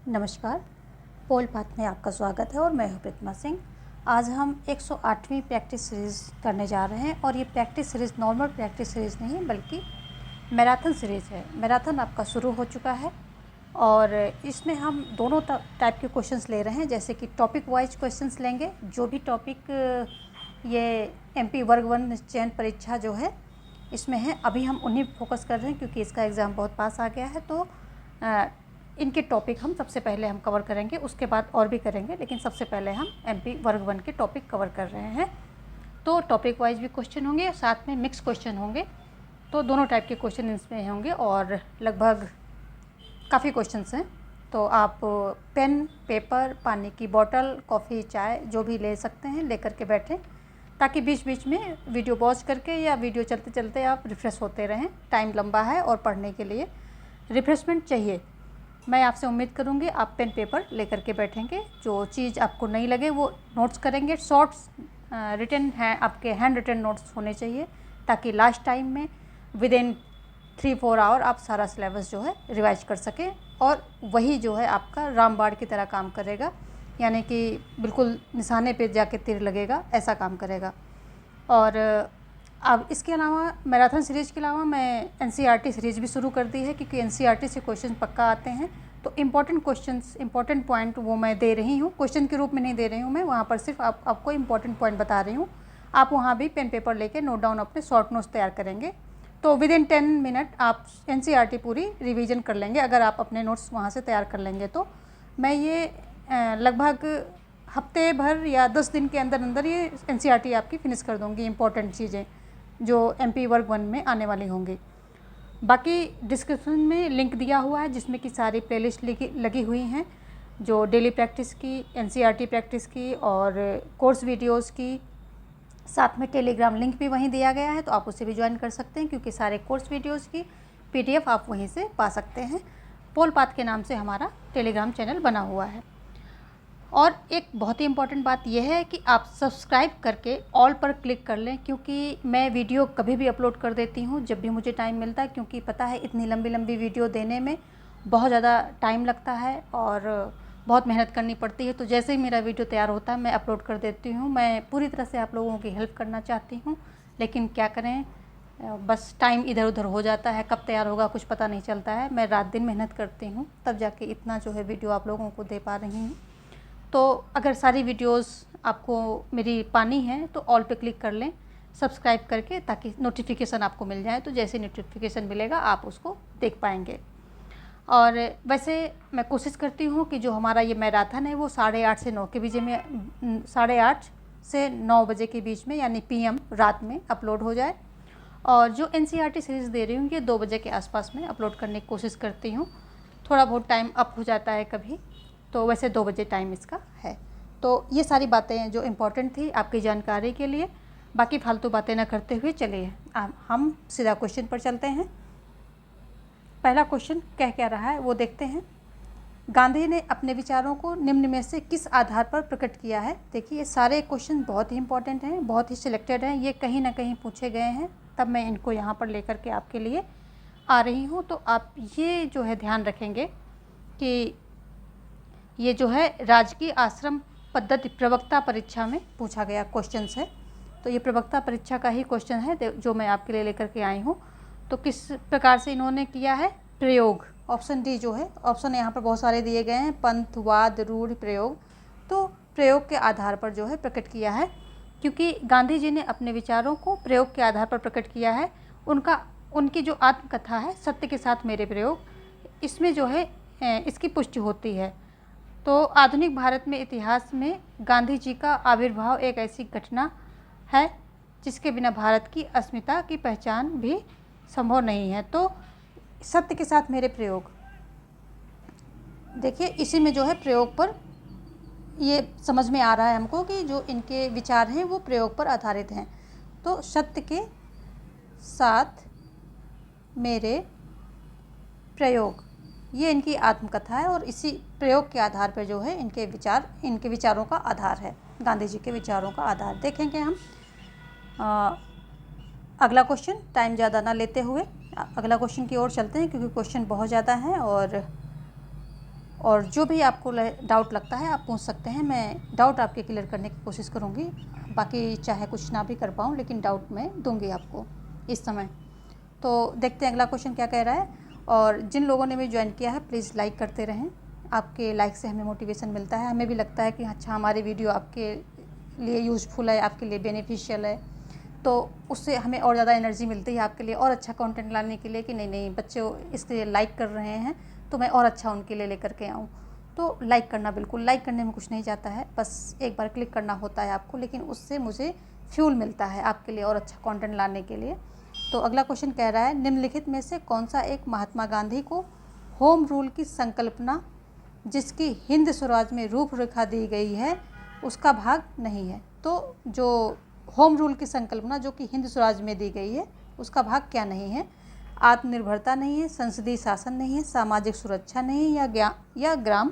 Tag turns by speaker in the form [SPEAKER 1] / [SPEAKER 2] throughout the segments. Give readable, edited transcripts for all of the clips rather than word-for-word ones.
[SPEAKER 1] नमस्कार, पोल पाथ में आपका स्वागत है और मैं हूं प्रतिमा सिंह। आज हम 108वीं प्रैक्टिस सीरीज़ करने जा रहे हैं और ये practice series normal practice series नहीं है बल्कि मैराथन सीरीज़ है। मैराथन आपका शुरू हो चुका है और इसमें हम दोनों टाइप के क्वेश्चंस ले रहे हैं, जैसे कि टॉपिक वाइज क्वेश्चंस लेंगे। जो भी टॉपिक ये MP वर्ग 1 चयन परीक्षा जो है इसमें है, अभी हम उन्हीं फोकस कर रहे हैं क्योंकि इसका एग्ज़ाम बहुत पास आ गया है। तो इनके टॉपिक हम सबसे पहले हम कवर करेंगे, उसके बाद और भी करेंगे, लेकिन सबसे पहले हम MP वर्ग 1 के टॉपिक कवर कर रहे हैं। तो टॉपिक वाइज भी क्वेश्चन होंगे, साथ में मिक्स क्वेश्चन होंगे। तो दोनों टाइप के क्वेश्चन इसमें होंगे और लगभग काफ़ी क्वेश्चंस हैं। तो आप पेन, पेपर, पानी की बोतल, कॉफ़ी, चाय जो भी ले सकते हैं, लेकर के बैठें, ताकि बीच बीच में वीडियो पॉज करके या वीडियो चलते चलते आप रिफ़्रेश होते रहें। टाइम लंबा है और पढ़ने के लिए रिफ़्रेशमेंट चाहिए। मैं आपसे उम्मीद करूंगी आप पेन पेपर लेकर के बैठेंगे। जो चीज़ आपको नहीं लगे वो नोट्स करेंगे। शॉर्ट्स रिटन है, आपके हैंड रिटन नोट्स होने चाहिए, ताकि लास्ट टाइम में विद इन 3-4 आवर आप सारा सिलेबस जो है रिवाइज कर सकें। और वही जो है आपका रामबाण की तरह काम करेगा, यानी कि बिल्कुल निशाने पे जाके तीर लगेगा, ऐसा काम करेगा। और अब इसके अलावा मैराथन सीरीज़ के अलावा मैं NCERT सीरीज़ भी शुरू कर दी है, क्योंकि NCERT से क्वेश्चन पक्का आते हैं। तो इम्पॉर्टेंट क्वेश्चंस, इम्पॉर्टेंट पॉइंट वो मैं दे रही हूँ, क्वेश्चन के रूप में नहीं दे रही हूँ मैं, वहाँ पर सिर्फ आपको इम्पॉर्टेंट पॉइंट बता रही हूँ। आप वहाँ भी पेन पेपर लेके नोट डाउन अपने शॉर्ट नोट्स तैयार करेंगे। तो विद इन 10 मिनट आप NCERT पूरी रिवीजन कर लेंगे, अगर आप अपने नोट्स वहाँ से तैयार कर लेंगे। तो मैं ये लगभग हफ्ते भर या 10 दिन के अंदर अंदर ये NCERT आपकी फिनिश कर दूँगी, इम्पॉर्टेंट चीज़ें जो MP वर्ग 1 में आने वाली होंगी। बाकी डिस्क्रिप्शन में लिंक दिया हुआ है, जिसमें कि सारी प्लेलिस्ट लगी हुई हैं, जो डेली प्रैक्टिस की, NCERT प्रैक्टिस की और कोर्स वीडियोस की। साथ में टेलीग्राम लिंक भी वहीं दिया गया है, तो आप उससे भी ज्वाइन कर सकते हैं, क्योंकि सारे कोर्स वीडियोस की PDF आप वहीं से पा सकते हैं। पोल पाथ के नाम से हमारा टेलीग्राम चैनल बना हुआ है। और एक बहुत ही इम्पॉर्टेंट बात यह है कि आप सब्सक्राइब करके ऑल पर क्लिक कर लें, क्योंकि मैं वीडियो कभी भी अपलोड कर देती हूँ जब भी मुझे टाइम मिलता है, क्योंकि पता है इतनी लंबी लंबी वीडियो देने में बहुत ज़्यादा टाइम लगता है और बहुत मेहनत करनी पड़ती है। तो जैसे ही मेरा वीडियो तैयार होता है मैं अपलोड कर देती हूँ। मैं पूरी तरह से आप लोगों की हेल्प करना चाहती हूँ, लेकिन क्या करें, बस टाइम इधर उधर हो जाता है, कब तैयार होगा कुछ पता नहीं चलता है। मैं रात दिन मेहनत करती हूँ, तब जाके इतना जो है वीडियो आप लोगों को दे पा रही हूँ। तो अगर सारी वीडियोस आपको मेरी पानी है तो ऑल पे क्लिक कर लें सब्सक्राइब करके, ताकि नोटिफिकेशन आपको मिल जाए। तो जैसे नोटिफिकेशन मिलेगा आप उसको देख पाएंगे। और वैसे मैं कोशिश करती हूँ कि जो हमारा ये मैराथन है वो 8:30 से 9 के बीच में, 8:30 से 9 बजे के बीच में, यानी PM रात में अपलोड हो जाए। और जो NCERT सीरीज़ दे रही हूँ ये 2 बजे के आसपास में अपलोड करने की कोशिश करती हूँ। थोड़ा बहुत टाइम अप हो जाता है कभी, तो वैसे 2 बजे टाइम इसका है। तो ये सारी बातें जो इम्पोर्टेंट थी आपकी जानकारी के लिए। बाकी फालतू बातें न करते हुए चलिए हम सीधा क्वेश्चन पर चलते हैं। पहला क्वेश्चन क्या रहा है वो देखते हैं। गांधी ने अपने विचारों को निम्न में से किस आधार पर प्रकट किया है। देखिए ये सारे क्वेश्चन बहुत ही इंपॉर्टेंट हैं, बहुत ही सिलेक्टेड हैं, ये कहीं ना कहीं पूछे गए हैं, तब मैं इनको यहाँ पर लेकर के आपके लिए आ रही हूँ। तो आप ये जो है ध्यान रखेंगे कि ये जो है राजकीय आश्रम पद्धति प्रवक्ता परीक्षा में पूछा गया क्वेश्चन है। तो ये प्रवक्ता परीक्षा का ही क्वेश्चन है जो मैं आपके लिए लेकर के आई हूँ। तो किस प्रकार से इन्होंने किया है, प्रयोग, ऑप्शन डी जो है, ऑप्शन यहाँ पर बहुत सारे दिए गए हैं, पंथ, वाद, रूढ़, प्रयोग। तो प्रयोग के आधार पर जो है प्रकट किया है, क्योंकि गांधी जी ने अपने विचारों को प्रयोग के आधार पर प्रकट किया है। उनकी जो आत्मकथा है सत्य के साथ मेरे प्रयोग, इसमें जो है इसकी पुष्टि होती है। तो आधुनिक भारत में इतिहास में गांधी जी का आविर्भाव एक ऐसी घटना है जिसके बिना भारत की अस्मिता की पहचान भी संभव नहीं है। तो सत्य के साथ मेरे प्रयोग, देखिए इसी में जो है प्रयोग पर ये समझ में आ रहा है हमको कि जो इनके विचार हैं वो प्रयोग पर आधारित हैं। तो सत्य के साथ मेरे प्रयोग, ये इनकी आत्मकथा है और इसी प्रयोग के आधार पर जो है इनके विचारों का आधार है, गांधी जी के विचारों का आधार। देखेंगे हम अगला क्वेश्चन, टाइम ज़्यादा ना लेते हुए अगला क्वेश्चन की ओर चलते हैं, क्योंकि क्वेश्चन बहुत ज़्यादा हैं और और जो भी आपको डाउट लगता है आप पूछ सकते हैं, मैं डाउट आपके क्लियर करने की कोशिश करूँगी। बाकी चाहे कुछ ना भी कर पाऊँ, लेकिन डाउट मैं दूँगी आपको इस समय। तो देखते हैं अगला क्वेश्चन क्या कह रहा है। और जिन लोगों ने भी ज्वाइन किया है प्लीज़ लाइक करते रहें, आपके लाइक से हमें मोटिवेशन मिलता है, हमें भी लगता है कि अच्छा हमारी वीडियो आपके लिए यूज़फुल है, आपके लिए बेनिफिशियल है, तो उससे हमें और ज़्यादा एनर्जी मिलती है आपके लिए और अच्छा कंटेंट लाने के लिए कि नहीं बच्चे इसके लाइक कर रहे हैं तो मैं और अच्छा उनके लिए लेकर के आऊँ। तो लाइक करना, बिल्कुल लाइक करने में कुछ नहीं जाता है, बस एक बार क्लिक करना होता है आपको, लेकिन उससे मुझे फ्यूल मिलता है आपके लिए और अच्छा कंटेंट लाने के लिए। तो अगला क्वेश्चन कह रहा है, निम्नलिखित में से कौन सा एक महात्मा गांधी को होम रूल की संकल्पना जिसकी हिंद स्वराज में रूपरेखा दी गई है उसका भाग नहीं है। तो जो होम रूल की संकल्पना जो कि हिंद स्वराज में दी गई है उसका भाग क्या नहीं है? आत्मनिर्भरता नहीं है, संसदीय शासन नहीं है, सामाजिक सुरक्षा नहीं है, या ग्राम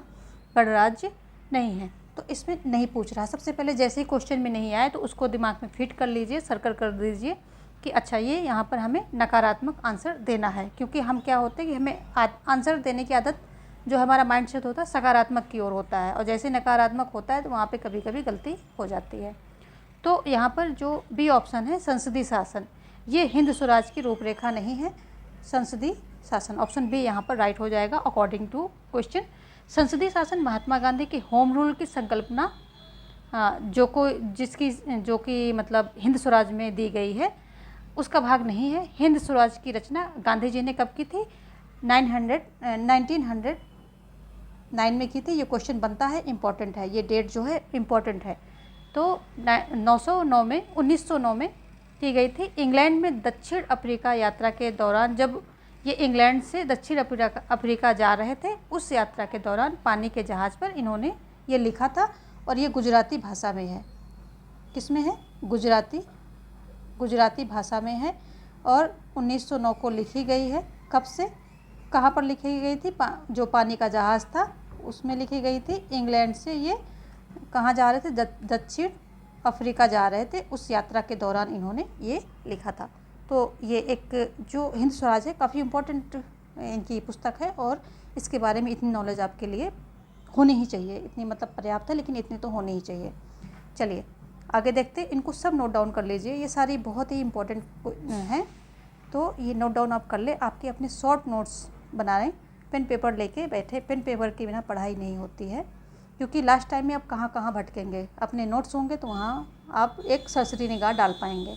[SPEAKER 1] गणराज्य नहीं है। तो इसमें नहीं पूछ रहा। सबसे पहले जैसे ही क्वेश्चन में नहीं आए तो उसको दिमाग में फिट कर लीजिए, सर्कल कर दीजिए कि अच्छा ये यहाँ पर हमें नकारात्मक आंसर देना है, क्योंकि हम क्या होते हैं कि हमें आंसर देने की आदत जो हमारा माइंड सेट होता है सकारात्मक की ओर होता है, और जैसे नकारात्मक होता है तो वहाँ पे कभी कभी गलती हो जाती है। तो यहाँ पर जो बी ऑप्शन है संसदीय शासन, ये हिंद स्वराज की रूपरेखा नहीं है, संसदीय शासन ऑप्शन बी यहाँ पर राइट हो जाएगा अकॉर्डिंग टू क्वेश्चन। संसदीय शासन महात्मा गांधी की होम रूल की संकल्पना जो कि मतलब हिंद स्वराज में दी गई है उसका भाग नहीं है। हिंद स्वराज की रचना गांधी जी ने कब की थी? 1909 में की थी। ये क्वेश्चन बनता है, इम्पॉर्टेंट है, ये डेट जो है इम्पॉर्टेंट है। तो 1909 में की गई थी। इंग्लैंड में दक्षिण अफ्रीका यात्रा के दौरान, जब ये इंग्लैंड से दक्षिण अफ्रीका जा रहे थे, उस यात्रा के दौरान पानी के जहाज़ पर इन्होंने ये लिखा था, और ये गुजराती भाषा में है। किस में है? गुजराती भाषा में है, और 1909 को लिखी गई है। कब से कहाँ पर लिखी गई थी? जो पानी का जहाज़ था उसमें लिखी गई थी। इंग्लैंड से ये कहाँ जा रहे थे? दक्षिण अफ्रीका जा रहे थे, उस यात्रा के दौरान इन्होंने ये लिखा था। तो ये एक जो हिंद स्वराज है काफ़ी इम्पोर्टेंट इनकी पुस्तक है, और इसके बारे में इतनी नॉलेज आपके लिए होनी ही चाहिए। इतनी मतलब पर्याप्त है, लेकिन इतनी तो होनी ही चाहिए। चलिए आगे देखते हैं। इनको सब नोट डाउन कर लीजिए, ये सारी बहुत ही इम्पोर्टेंट हैं, तो ये नोट डाउन आप कर ले। आपके अपने शॉर्ट नोट्स बनाएं, पेन पेपर लेके बैठे। पेन पेपर के बिना पढ़ाई नहीं होती है, क्योंकि लास्ट टाइम में आप कहाँ कहाँ भटकेंगे। अपने नोट्स होंगे तो वहाँ आप एक सरसरी निगाह डाल पाएंगे।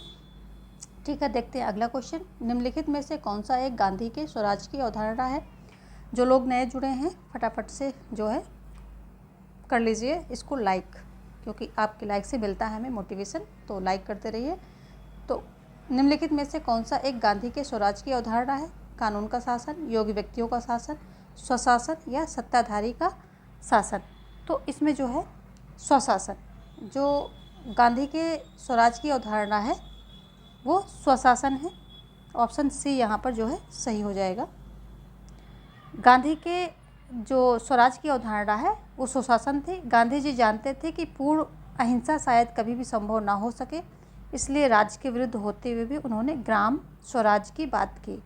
[SPEAKER 1] ठीक है, देखते हैं अगला क्वेश्चन। निम्नलिखित में से कौन सा एक गांधी के स्वराज की अवधारणा है? जो लोग नए जुड़े हैं फटाफट से जो है कर लीजिए इसको लाइक, क्योंकि आपके लाइक से मिलता है हमें मोटिवेशन, तो लाइक करते रहिए। तो निम्नलिखित में से कौन सा एक गांधी के स्वराज की अवधारणा है? कानून का शासन, योग्य व्यक्तियों का शासन, स्वशासन, या सत्ताधारी का शासन। तो इसमें जो है स्वशासन, जो गांधी के स्वराज की अवधारणा है वो स्वशासन है। ऑप्शन सी यहाँ पर जो है सही हो जाएगा। गांधी के जो स्वराज की अवधारणा है वो स्वशासन थी। गांधी जी जानते थे कि पूर्ण अहिंसा शायद कभी भी संभव ना हो सके, इसलिए राज्य के विरुद्ध होते हुए भी उन्होंने ग्राम स्वराज की बात की।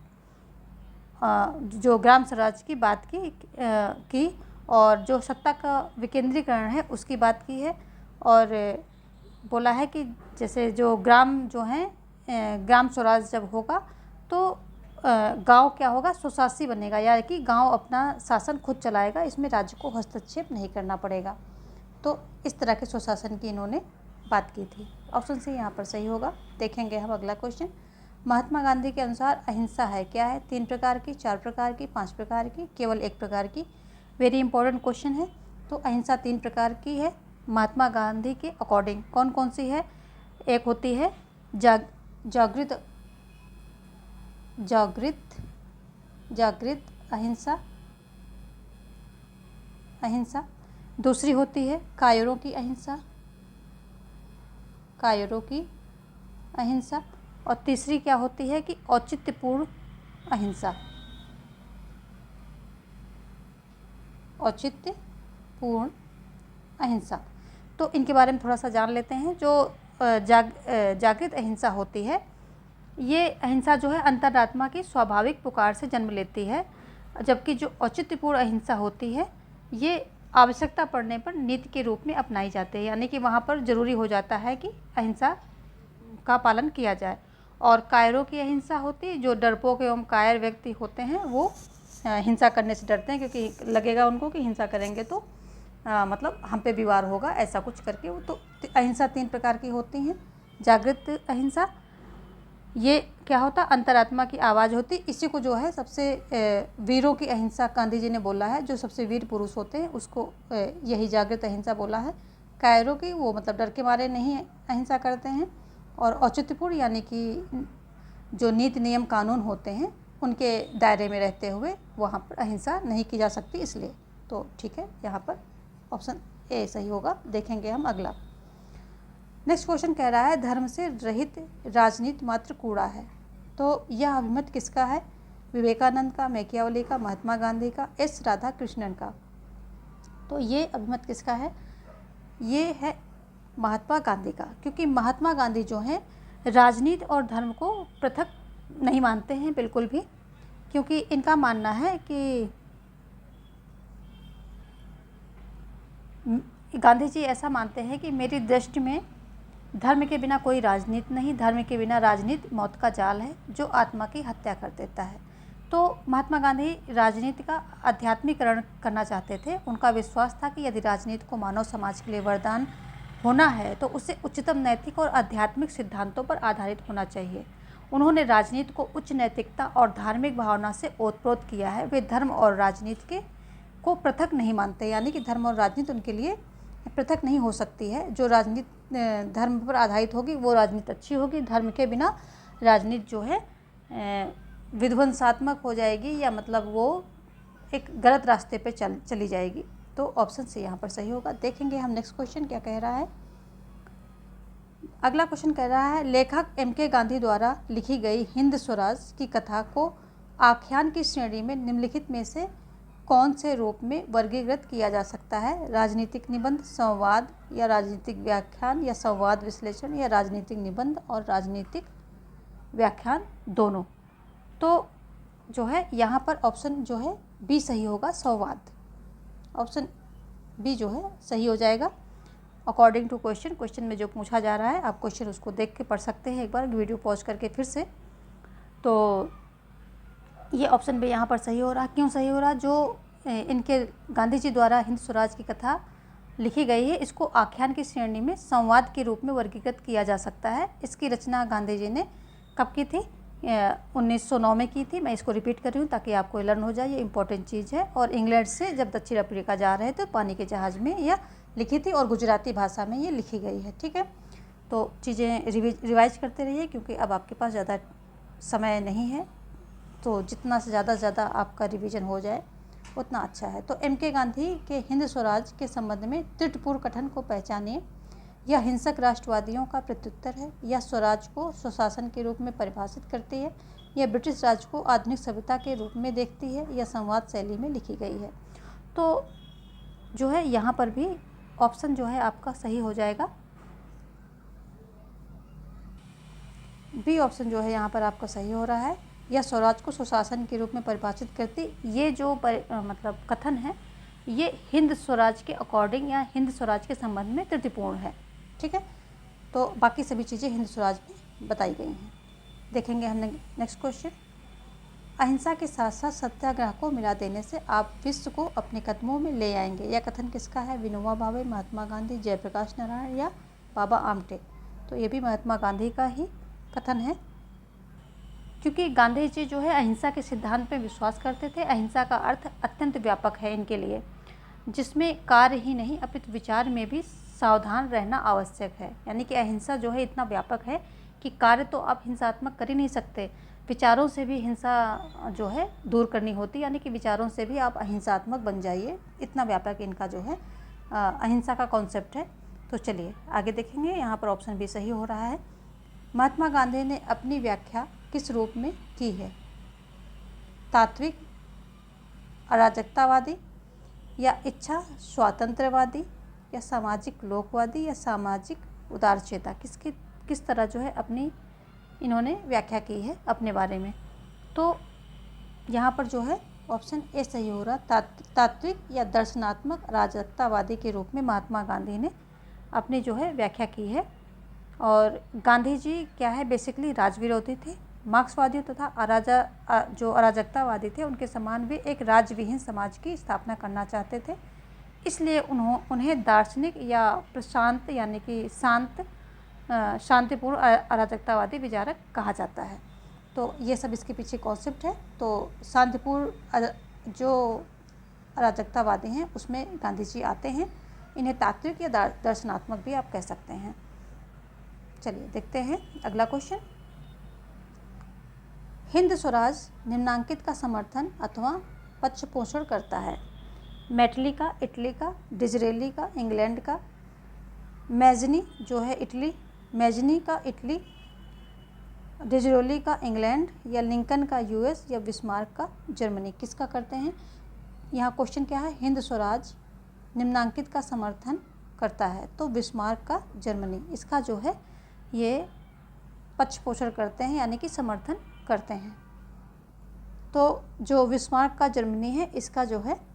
[SPEAKER 1] जो ग्राम स्वराज की बात की और जो सत्ता का विकेंद्रीकरण है उसकी बात की है, और बोला है कि जैसे जो ग्राम जो हैं ग्राम स्वराज जब होगा तो गांव क्या होगा? स्वशासी बनेगा, यानी कि गांव अपना शासन खुद चलाएगा, इसमें राज्य को हस्तक्षेप नहीं करना पड़ेगा। तो इस तरह के स्वशासन की इन्होंने बात की थी। ऑप्शन सी यहाँ पर सही होगा। देखेंगे हम अगला क्वेश्चन। महात्मा गांधी के अनुसार अहिंसा है क्या है? 3 प्रकार की, 4 प्रकार की, 5 प्रकार की, केवल 1 प्रकार की? वेरी इंपॉर्टेंट क्वेश्चन है। तो अहिंसा 3 प्रकार की है महात्मा गांधी के अकॉर्डिंग। कौन कौन सी है? एक होती है जागृत अहिंसा। दूसरी होती है कायरों की अहिंसा। और तीसरी क्या होती है कि औचित्यपूर्ण अहिंसा। तो इनके बारे में थोड़ा सा जान लेते हैं। जो जागृत अहिंसा होती है, ये अहिंसा जो है अंतरात्मा की स्वाभाविक पुकार से जन्म लेती है, जबकि जो औचित्यपूर्ण अहिंसा होती है ये आवश्यकता पड़ने पर नीति के रूप में अपनाई जाती है, यानी कि वहाँ पर ज़रूरी हो जाता है कि अहिंसा का पालन किया जाए। और कायरों की अहिंसा होती है, जो डरपोक एवं कायर व्यक्ति होते हैं वो हिंसा करने से डरते हैं, क्योंकि लगेगा उनको कि हिंसा करेंगे तो मतलब हम पे विवार होगा, ऐसा कुछ करके वो। तो अहिंसा 3 प्रकार की होती हैं। जागृत अहिंसा, ये क्या होता, अंतरात्मा की आवाज़ होती, इसी को जो है सबसे वीरों की अहिंसा गांधी जी ने बोला है, जो सबसे वीर पुरुष होते हैं उसको यही जागृत अहिंसा बोला है। कायरों की, वो मतलब डर के मारे नहीं अहिंसा करते हैं। और औचित्यपूर्ण, यानी कि जो नीति नियम कानून होते हैं उनके दायरे में रहते हुए वहाँ पर अहिंसा नहीं की जा सकती, इसलिए। तो ठीक है, यहाँ पर ऑप्शन ए सही होगा। देखेंगे हम अगला। नेक्स्ट क्वेश्चन कह रहा है, धर्म से रहित राजनीति मात्र कूड़ा है। तो यह अभिमत किसका है? विवेकानंद का, मैकियावली का, महात्मा गांधी का, एस राधा कृष्णन का। तो ये अभिमत किसका है? ये है महात्मा गांधी का, क्योंकि महात्मा गांधी जो हैं राजनीति और धर्म को पृथक नहीं मानते हैं बिल्कुल भी, क्योंकि इनका मानना है कि गांधी जी ऐसा मानते हैं कि मेरी दृष्टि में धर्म के बिना कोई राजनीति नहीं, धर्म के बिना राजनीति मौत का जाल है जो आत्मा की हत्या कर देता है। तो महात्मा गांधी राजनीति का आध्यात्मिकरण करना चाहते थे। उनका विश्वास था कि यदि राजनीति को मानव समाज के लिए वरदान होना है तो उसे उच्चतम नैतिक और आध्यात्मिक सिद्धांतों पर आधारित होना चाहिए। उन्होंने राजनीति को उच्च नैतिकता और धार्मिक भावना से ओतप्रोत किया है। वे धर्म और राजनीति को पृथक नहीं मानते, यानी कि धर्म और राजनीति उनके लिए पृथक नहीं हो सकती है। जो राजनीति धर्म पर आधारित होगी वो राजनीति अच्छी होगी, धर्म के बिना राजनीति जो है विध्वंसात्मक हो जाएगी, या मतलब वो एक गलत रास्ते पे चली जाएगी। तो ऑप्शन सी यहाँ पर सही होगा। देखेंगे हम नेक्स्ट क्वेश्चन क्या कह रहा है। अगला क्वेश्चन कह रहा है, लेखक एम.के. गांधी द्वारा लिखी गई हिंद स्वराज की कथा को आख्यान की श्रेणी में निम्नलिखित में से कौन से रूप में वर्गीकृत किया जा सकता है? राजनीतिक निबंध, संवाद, या राजनीतिक व्याख्यान, या संवाद विश्लेषण, या राजनीतिक निबंध और राजनीतिक व्याख्यान दोनों। तो जो है यहाँ पर ऑप्शन जो है बी सही होगा, संवाद। ऑप्शन बी जो है सही हो जाएगा अकॉर्डिंग टू क्वेश्चन में जो पूछा जा रहा है। आप क्वेश्चन उसको देख के पढ़ सकते हैं एक बार वीडियो पॉज करके फिर से। तो ये ऑप्शन भी यहाँ पर सही हो रहा। क्यों सही हो रहा? जो इनके गांधी जी द्वारा हिंद स्वराज की कथा लिखी गई है, इसको आख्यान की श्रेणी में संवाद के रूप में वर्गीकृत किया जा सकता है। इसकी रचना गांधी जी ने कब की थी? 1909 में की थी। मैं इसको रिपीट कर रही हूँ ताकि आपको लर्न हो जाए, ये इंपॉर्टेंट चीज़ है। और इंग्लैंड से जब दक्षिण अफ्रीका जा रहे थे पानी के जहाज़ में यह लिखी थी, और गुजराती भाषा में ये लिखी गई है। ठीक है, तो चीज़ें रिवाइज करते रहिए, क्योंकि अब आपके पास ज़्यादा समय नहीं है, तो जितना से ज़्यादा आपका रिवीजन हो जाए उतना अच्छा है। तो एम.के. गांधी के हिंद स्वराज के संबंध में त्रुटिपूर्ण कथन को पहचानिए। यह हिंसक राष्ट्रवादियों का प्रत्युत्तर है। यह स्वराज को स्वशासन के रूप में परिभाषित करती है। यह ब्रिटिश राज को आधुनिक सभ्यता के रूप में देखती है। यह संवाद शैली में लिखी गई है। तो जो है यहाँ पर भी ऑप्शन जो है आपका सही हो जाएगा। बी ऑप्शन जो है यहाँ पर आपका सही हो रहा है। यह स्वराज को स्वशासन के रूप में परिभाषित करती, ये जो मतलब कथन है ये हिंद स्वराज के अकॉर्डिंग या हिंद स्वराज के संबंध में त्रुटिपूर्ण है। ठीक है, तो बाकी सभी चीज़ें हिंद स्वराज में बताई गई हैं। देखेंगे हमने नेक्स्ट क्वेश्चन। अहिंसा के साथ साथ सत्याग्रह को मिला देने से आप विश्व को अपने कदमों में ले आएंगे। यह कथन किसका है? विनोबा भावे, महात्मा गांधी, जयप्रकाश नारायण, या बाबा आमटे। तो ये भी महात्मा गांधी का ही कथन है, क्योंकि गांधी जी जो है अहिंसा के सिद्धांत पे विश्वास करते थे। अहिंसा का अर्थ अत्यंत व्यापक है इनके लिए, जिसमें कार्य ही नहीं अपितु विचार में भी सावधान रहना आवश्यक है। यानी कि अहिंसा जो है इतना व्यापक है कि कार्य तो आप हिंसात्मक कर ही नहीं सकते, विचारों से भी हिंसा जो है दूर करनी होती, यानी कि विचारों से भी आप अहिंसात्मक बन जाइए। इतना व्यापक इनका जो है अहिंसा का कॉन्सेप्ट है। तो चलिए आगे देखेंगे। यहाँ पर ऑप्शन भी सही हो रहा है। महात्मा गांधी ने अपनी व्याख्या किस रूप में की है? तात्विक अराजकतावादी, या इच्छा स्वातंत्रवादी, या सामाजिक लोकवादी, या सामाजिक उदारचेता। किस तरह जो है अपनी इन्होंने व्याख्या की है अपने बारे में। तो यहाँ पर जो है ऑप्शन ए सही हो रहा। तात्विक या दर्शनात्मक अराजकतावादी के रूप में महात्मा गांधी ने अपनी जो है व्याख्या की है। और गांधी जी क्या है, बेसिकली राजविरोधी थे। मार्क्सवादियों तथा जो अराजकतावादी थे उनके समान भी एक राज्यविहीन समाज की स्थापना करना चाहते थे। इसलिए उन्हें दार्शनिक या प्रशांत यानी कि शांतिपूर्ण अराजकतावादी विचारक कहा जाता है। तो ये सब इसके पीछे कॉन्सेप्ट है। तो शांतिपूर्ण जो अराजकतावादी हैं उसमें गांधी जी आते हैं। इन्हें तात्विक या दर्शनात्मक भी आप कह सकते हैं। चलिए देखते हैं अगला क्वेश्चन। हिंद स्वराज निम्नांकित का समर्थन अथवा पक्षपोषण करता है। मैटली का, इटली का, डिजरेली का, इंग्लैंड का, मैजनी जो है इटली, मैजनी का इटली, डिजरेली का इंग्लैंड, या लिंकन का यूएस, या बिस्मार्क का जर्मनी, किसका करते हैं। यहाँ क्वेश्चन क्या है, हिंद स्वराज निम्नांकित का समर्थन करता है, तो बिस्मार्क का जर्मनी इसका जो है ये पक्षपोषण करते हैं यानी कि समर्थन करते हैं। तो जो बिस्मार्क का जर्मनी है इसका जो है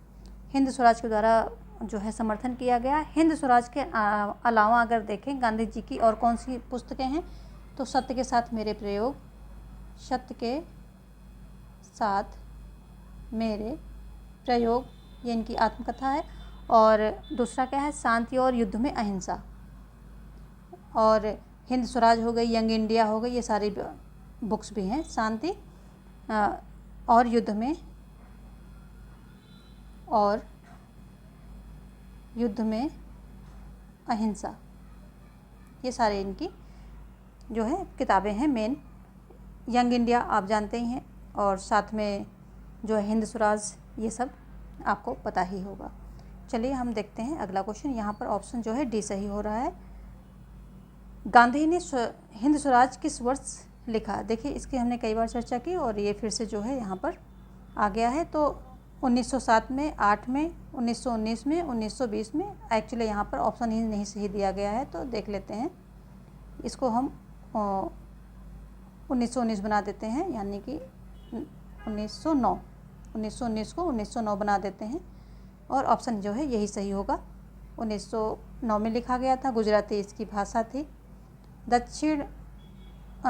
[SPEAKER 1] हिंद स्वराज के द्वारा जो है समर्थन किया गया। हिंद स्वराज के अलावा अगर देखें गांधी जी की और कौन सी पुस्तकें हैं, तो सत्य के साथ मेरे प्रयोग, सत्य के साथ मेरे प्रयोग, ये इनकी आत्मकथा है। और दूसरा क्या है, शांति और युद्ध में अहिंसा। और हिंद स्वराज हो गई, यंग इंडिया हो गई, ये सारी बुक्स भी हैं। शांति और युद्ध में अहिंसा, ये सारे इनकी जो है किताबें हैं मेन। यंग इंडिया आप जानते ही हैं, और साथ में जो है हिंद स्वराज, ये सब आपको पता ही होगा। चलिए हम देखते हैं अगला क्वेश्चन। यहाँ पर ऑप्शन जो है डी सही हो रहा है। गांधी ने हिंद स्वराज किस वर्ष लिखा। देखिए इसकी हमने कई बार चर्चा की और ये फिर से जो है यहाँ पर आ गया है। तो 1907 में, 8 में, 1919 में, 1920 में। एक्चुअली यहाँ पर ऑप्शन ही नहीं सही दिया गया है, तो देख लेते हैं। इसको हम 1919 बना देते हैं, यानी कि 1909 को 1909 बना देते हैं, और ऑप्शन जो है यही सही होगा। 1909 में लिखा गया था। गुजराती इसकी भाषा थी। दक्षिण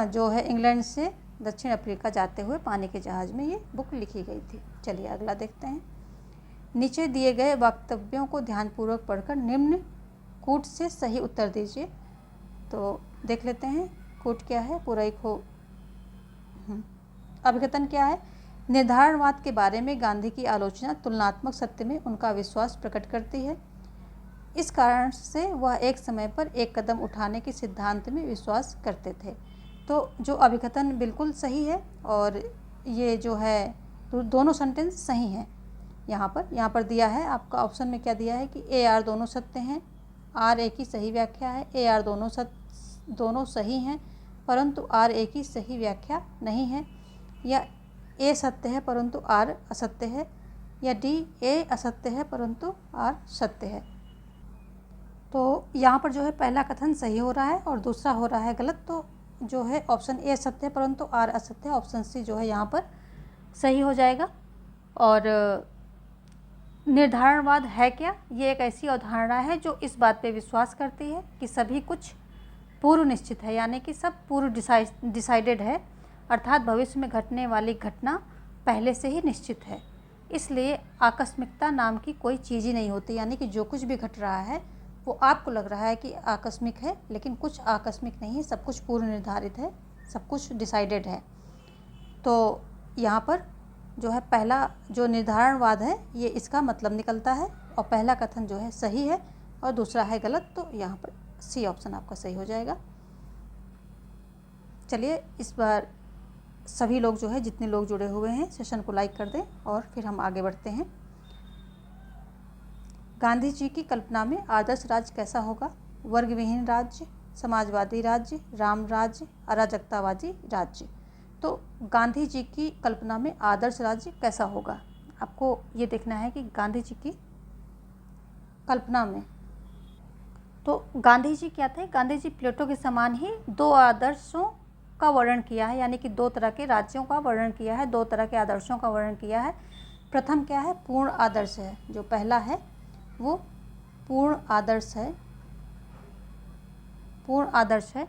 [SPEAKER 1] जो है इंग्लैंड से दक्षिण अफ्रीका जाते हुए पानी के जहाज़ में ये बुक लिखी गई थी। चलिए अगला देखते हैं। नीचे दिए गए वक्तव्यों को ध्यानपूर्वक पढ़कर निम्न कूट से सही उत्तर दीजिए। तो देख लेते हैं कूट क्या है, पूरा एक हो। अभिकथन क्या है, निर्धारणवाद के बारे में गांधी की आलोचना तुलनात्मक सत्य में उनका विश्वास प्रकट करती है। इस कारण से वह एक समय पर एक कदम उठाने के सिद्धांत में विश्वास करते थे। तो जो अभिकथन बिल्कुल सही है, और ये जो है तो दोनों सेंटेंस सही हैं। यहाँ पर दिया है आपका ऑप्शन में क्या दिया है कि ए आर दोनों सत्य हैं, आर ए की सही व्याख्या है। ए आर दोनों सही हैं परंतु आर ए की सही व्याख्या नहीं है, या ए सत्य है परंतु आर असत्य है, या डी ए असत्य है परंतु आर सत्य है। तो यहाँ पर जो है पहला कथन सही हो रहा है और दूसरा हो रहा है गलत। तो जो है ऑप्शन ए सत्य है परंतु आर असत्य है, ऑप्शन सी जो है यहाँ पर सही हो जाएगा। और निर्धारणवाद है क्या, ये एक ऐसी अवधारणा है जो इस बात पे विश्वास करती है कि सभी कुछ पूर्व निश्चित है, यानी कि सब पूर्व डिसाइडेड है, अर्थात भविष्य में घटने वाली घटना पहले से ही निश्चित है। इसलिए आकस्मिकता नाम की कोई चीज़ ही नहीं होती, यानी कि जो कुछ भी घट रहा है वो आपको लग रहा है कि आकस्मिक है, लेकिन कुछ आकस्मिक नहीं है, सब कुछ पूर्व निर्धारित है, सब कुछ डिसाइडेड है। तो यहाँ पर जो है पहला जो निर्धारणवाद है ये इसका मतलब निकलता है, और पहला कथन जो है सही है और दूसरा है गलत। तो यहाँ पर सी ऑप्शन आपका सही हो जाएगा। चलिए इस बार सभी लोग जो है जितने लोग जुड़े हुए हैं सेशन को लाइक कर दें और फिर हम आगे बढ़ते हैं। गांधी जी की कल्पना में आदर्श राज्य कैसा होगा। वर्ग विहीन राज्य, समाजवादी राज्य, राम राज्य, अराजकतावादी राज्य। तो गांधी जी की कल्पना में आदर्श राज्य कैसा होगा, आपको ये देखना है कि गांधी जी की कल्पना में, तो गांधी जी क्या थे, गांधी जी प्लेटो के समान ही दो आदर्शों का वर्णन किया है, यानी कि दो तरह के राज्यों का वर्णन किया है, दो तरह के आदर्शों का वर्णन किया है। प्रथम क्या है, पूर्ण आदर्श है। जो पहला है वो पूर्ण आदर्श है, पूर्ण आदर्श है,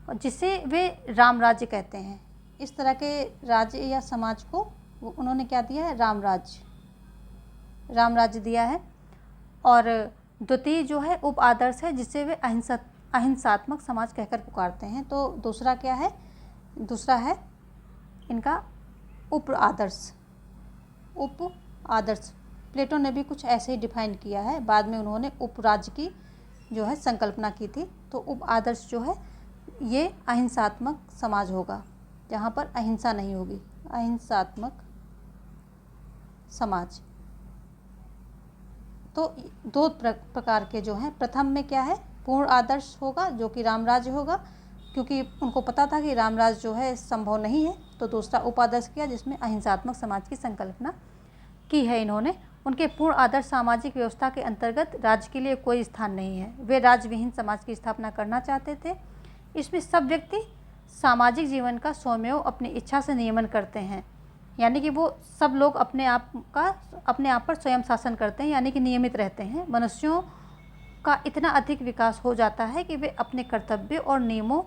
[SPEAKER 1] और जिसे वे राम राज्य कहते हैं। इस तरह के राज्य या समाज को वो उन्होंने क्या दिया है, राम राज्य दिया है। और द्वितीय जो है उप आदर्श है, जिसे वे अहिंसात्मक समाज कहकर पुकारते हैं। तो दूसरा क्या है, दूसरा है इनका उप आदर्श। प्लेटो ने भी कुछ ऐसे ही डिफाइन किया है, बाद में उन्होंने उपराज्य की जो है संकल्पना की थी। तो उप आदर्श जो है ये अहिंसात्मक समाज होगा, जहाँ पर अहिंसा नहीं होगी, अहिंसात्मक समाज। तो दो प्रकार के जो हैं, प्रथम में क्या है, पूर्ण आदर्श होगा जो कि राम राज्य होगा, क्योंकि उनको पता था कि राम राज्य जो है संभव नहीं है। तो दूसरा उपादर्श किया जिसमें अहिंसात्मक समाज की संकल्पना की है इन्होंने। उनके पूर्ण आदर्श सामाजिक व्यवस्था के अंतर्गत राज्य के लिए कोई स्थान नहीं है। वे राज्य विहीन समाज की स्थापना करना चाहते थे। इसमें सब व्यक्ति सामाजिक जीवन का स्वयं अपनी इच्छा से नियमन करते हैं, यानी कि वो सब लोग अपने आप पर स्वयं शासन करते हैं, यानी कि नियमित रहते हैं। मनुष्यों का इतना अधिक विकास हो जाता है कि वे अपने कर्तव्य और नियमों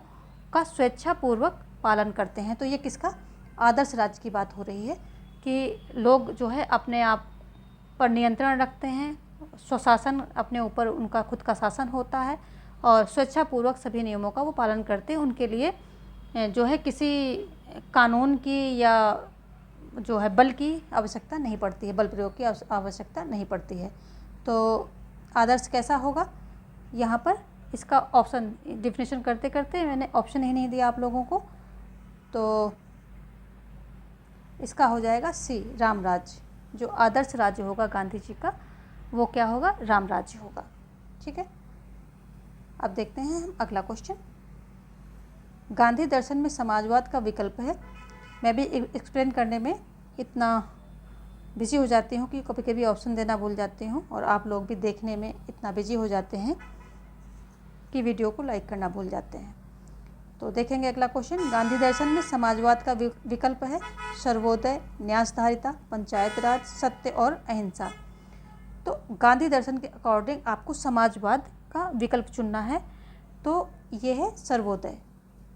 [SPEAKER 1] का स्वेच्छापूर्वक पालन करते हैं। तो ये किसका, आदर्श राज्य की बात हो रही है कि लोग जो है अपने आप पर नियंत्रण रखते हैं, स्वशासन, अपने ऊपर उनका खुद का शासन होता है और स्वेच्छापूर्वक सभी नियमों का वो पालन करते हैं। उनके लिए जो है किसी कानून की या जो है बल की आवश्यकता नहीं पड़ती है, बल प्रयोग की आवश्यकता नहीं पड़ती है। तो आदर्श कैसा होगा, यहाँ पर इसका ऑप्शन डिफिनेशन करते करते मैंने ऑप्शन ही नहीं दिया आप लोगों को, तो इसका हो जाएगा सी, राम राज्य। जो आदर्श राज्य होगा गांधी जी का वो क्या होगा, राम राज्य होगा। ठीक है, अब देखते हैं हम अगला क्वेश्चन। गांधी दर्शन में समाजवाद का विकल्प है। मैं भी एक्सप्लेन करने में इतना बिजी हो जाती हूँ कि कभी कभी ऑप्शन देना भूल जाती हूँ, और आप लोग भी देखने में इतना बिजी हो जाते हैं कि वीडियो को लाइक करना भूल जाते हैं। तो देखेंगे अगला क्वेश्चन। गांधी दर्शन में समाजवाद का विकल्प है सर्वोदय, न्यायधारिता, पंचायत राज, सत्य और अहिंसा। तो गांधी दर्शन के अकॉर्डिंग आपको समाजवाद का विकल्प चुनना है। तो ये है सर्वोदय,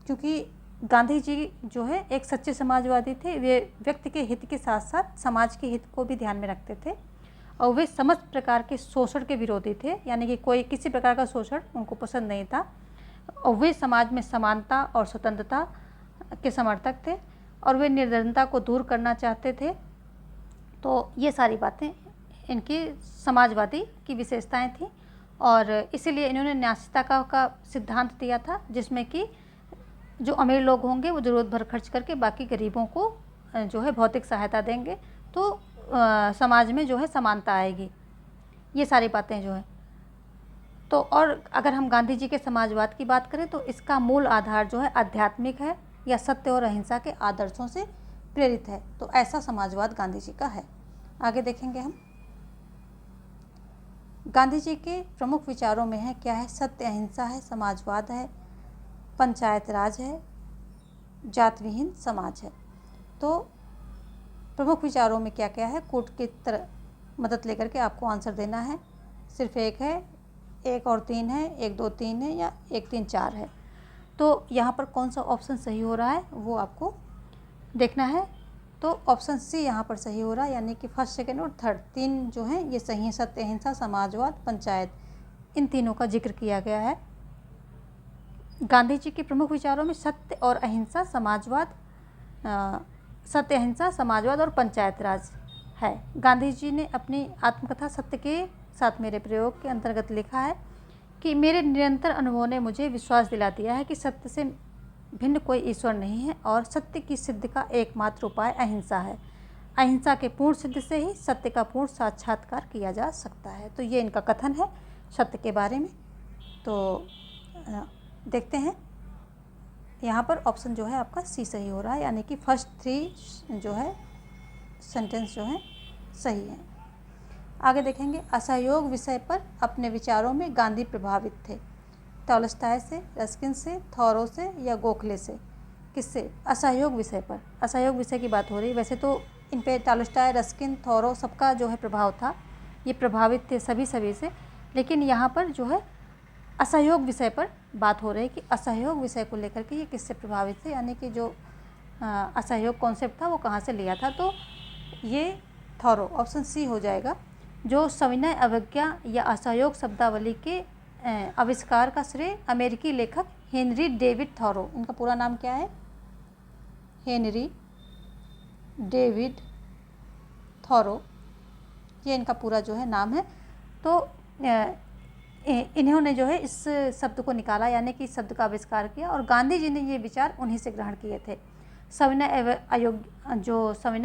[SPEAKER 1] क्योंकि गांधी जी जो है एक सच्चे समाजवादी थे। वे व्यक्ति के हित के साथ साथ समाज के हित को भी ध्यान में रखते थे, और वे समस्त प्रकार के शोषण के विरोधी थे, यानी कि कोई किसी प्रकार का शोषण उनको पसंद नहीं था। और वे समाज में समानता और स्वतंत्रता के समर्थक थे, और वे निर्धनता को दूर करना चाहते थे। तो ये सारी बातें इनकी समाजवादी की विशेषताएं थीं, और इसीलिए इन्होंने न्यायशीलता का सिद्धांत दिया था, जिसमें कि जो अमीर लोग होंगे वो ज़रूरत भर खर्च करके बाकी गरीबों को जो है भौतिक सहायता देंगे, तो समाज में जो है समानता आएगी। ये सारी बातें जो हैं। तो और अगर हम गांधी जी के समाजवाद की बात करें तो इसका मूल आधार जो है आध्यात्मिक है या सत्य और अहिंसा के आदर्शों से प्रेरित है। तो ऐसा समाजवाद गांधी जी का है। आगे देखेंगे हम। गांधी जी के प्रमुख विचारों में है क्या है, सत्य अहिंसा है, समाजवाद है, पंचायत राज है, जात विहीन समाज है। तो प्रमुख विचारों में क्या क्या है, कोर्ट की तरह मदद लेकर के आपको आंसर देना है। सिर्फ एक है, एक और तीन है, एक दो तीन है, या एक तीन चार है। तो यहाँ पर कौन सा ऑप्शन सही हो रहा है वो आपको देखना है। तो ऑप्शन सी यहाँ पर सही हो रहा है, यानी कि फर्स्ट, सेकंड और थर्ड तीन जो हैं ये सही हैं। सत्य अहिंसा, समाजवाद, पंचायत, इन तीनों का जिक्र किया गया है। गांधी जी के प्रमुख विचारों में सत्य और अहिंसा, सत्य अहिंसा, समाजवाद और पंचायत राज है। गांधी जी ने अपनी आत्मकथा सत्य के साथ मेरे प्रयोग के अंतर्गत लिखा है कि मेरे निरंतर अनुभव ने मुझे विश्वास दिला दिया है कि सत्य से भिन्न कोई ईश्वर नहीं है, और सत्य की सिद्धि का एकमात्र उपाय अहिंसा है। अहिंसा के पूर्ण सिद्धि से ही सत्य का पूर्ण साक्षात्कार किया जा सकता है। तो ये इनका कथन है सत्य के बारे में। तो देखते हैं, यहाँ पर ऑप्शन जो है आपका सी सही हो रहा है, यानी कि फर्स्ट थ्री जो है सेंटेंस जो है सही है। आगे देखेंगे। असहयोग विषय पर अपने विचारों में गांधी प्रभावित थे। टॉलस्टॉय से, रस्किन से, थॉरो से या गोखले से। किससे? असहयोग विषय पर। असहयोग विषय की बात हो रही है। वैसे तो इन पे टॉलस्टॉय, रस्किन, थोरो सबका जो है प्रभाव था, ये प्रभावित थे सभी से। लेकिन यहाँ पर जो है असहयोग विषय पर बात हो रही है कि असहयोग विषय को लेकर के ये किससे प्रभावित थे, यानी कि जो असहयोग कॉन्सेप्ट था वो कहाँ से लिया था। तो ये थॉरो, ऑप्शन सी हो जाएगा। जो सविनय अवज्ञा या असहयोग शब्दावली के आविष्कार का श्रेय अमेरिकी लेखक हेनरी डेविड थॉरो, इनका पूरा नाम क्या है, हेनरी डेविड थॉरो, ये इनका पूरा जो है नाम है। तो इन्होंने जो है इस शब्द को निकाला, यानी कि इस शब्द का आविष्कार किया, और गांधी जी ने ये विचार उन्हीं से ग्रहण किए थे। सविनय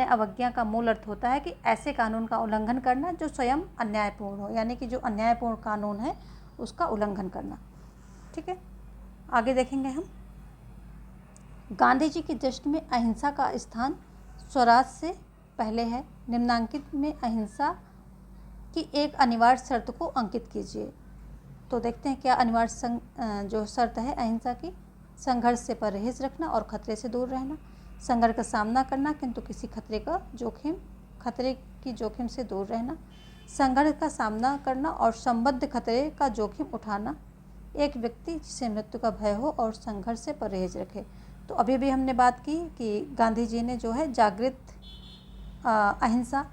[SPEAKER 1] अवज्ञा का मूल अर्थ होता है कि ऐसे कानून का उल्लंघन करना जो स्वयं अन्यायपूर्ण हो, यानी कि जो अन्यायपूर्ण कानून है उसका उल्लंघन करना। ठीक है, आगे देखेंगे हम। गांधी जी की दृष्टि में अहिंसा का स्थान स्वराज से पहले है। निम्नांकित में अहिंसा की एक अनिवार्य शर्त को अंकित कीजिए। तो देखते हैं क्या अनिवार्य जो शर्त है अहिंसा की। संघर्ष से परहेज रखना और खतरे से दूर रहना, संघर्ष का सामना करना किंतु किसी खतरे की जोखिम से दूर रहना, संघर्ष का सामना करना और संबद्ध खतरे का जोखिम उठाना, एक व्यक्ति जिसे मृत्यु का भय हो और संघर्ष से परहेज रखे। तो अभी भी हमने बात की कि गांधी जी ने जो है जागृत अहिंसा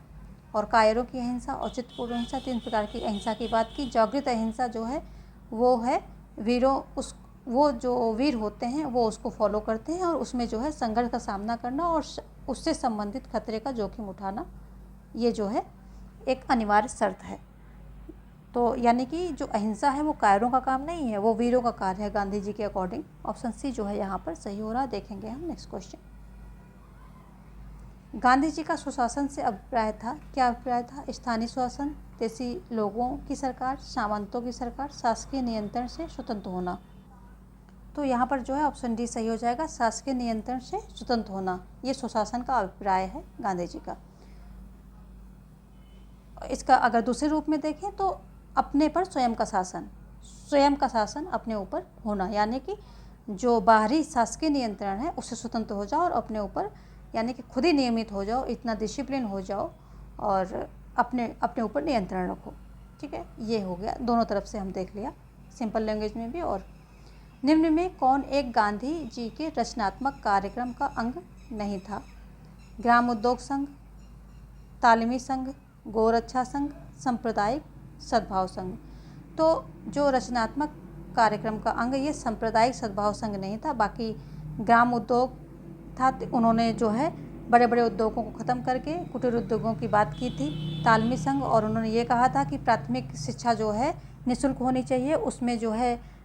[SPEAKER 1] और कायरों की अहिंसा और चित्तपूर्ण अहिंसा, 3 प्रकार की अहिंसा की बात की। जागृत अहिंसा जो है वो है वो जो वीर होते हैं वो उसको फॉलो करते हैं, और उसमें जो है संघर्ष का सामना करना और उससे संबंधित खतरे का जोखिम उठाना, ये जो है एक अनिवार्य शर्त है। तो यानी कि जो अहिंसा है वो कायरों का काम नहीं है, वो वीरों का कार्य है गांधी जी के अकॉर्डिंग। ऑप्शन सी जो है यहाँ पर सही हो रहा है। देखेंगे हम नेक्स्ट क्वेश्चन। गांधी जी का सुशासन से अभिप्राय था, क्या अभिप्राय था? स्थानीय शासन, देसी लोगों की सरकार, सामंतों की सरकार, शासकीय नियंत्रण से स्वतंत्र होना। तो यहाँ पर जो है ऑप्शन डी सही हो जाएगा, शासकीय नियंत्रण से स्वतंत्र होना, ये सुशासन का अभिप्राय है गांधी जी का। इसका अगर दूसरे रूप में देखें तो अपने पर स्वयं का शासन अपने ऊपर होना, यानी कि जो बाहरी शासकीय नियंत्रण है उससे स्वतंत्र हो जाओ और अपने ऊपर, यानी कि खुद ही नियमित हो जाओ, इतना डिसिप्लिन हो जाओ और अपने ऊपर नियंत्रण रखो। ठीक है, ये हो गया, दोनों तरफ से हम देख लिया, सिंपल लैंग्वेज में भी। और निम्न में कौन एक गांधी जी के रचनात्मक कार्यक्रम का अंग नहीं था? ग्राम उद्योग संघ, तालीमी संघ, गोरक्षा संघ, सांप्रदायिक सद्भाव संघ। तो जो रचनात्मक कार्यक्रम का अंग ये सांप्रदायिक सद्भाव संघ नहीं था, बाकी ग्राम उद्योग था, उन्होंने जो है बड़े बड़े उद्योगों को ख़त्म करके कुटीर उद्योगों की बात की थी। तालमी संघ, और उन्होंने ये कहा था कि प्राथमिक शिक्षा जो है निःशुल्क होनी चाहिए, उसमें जो है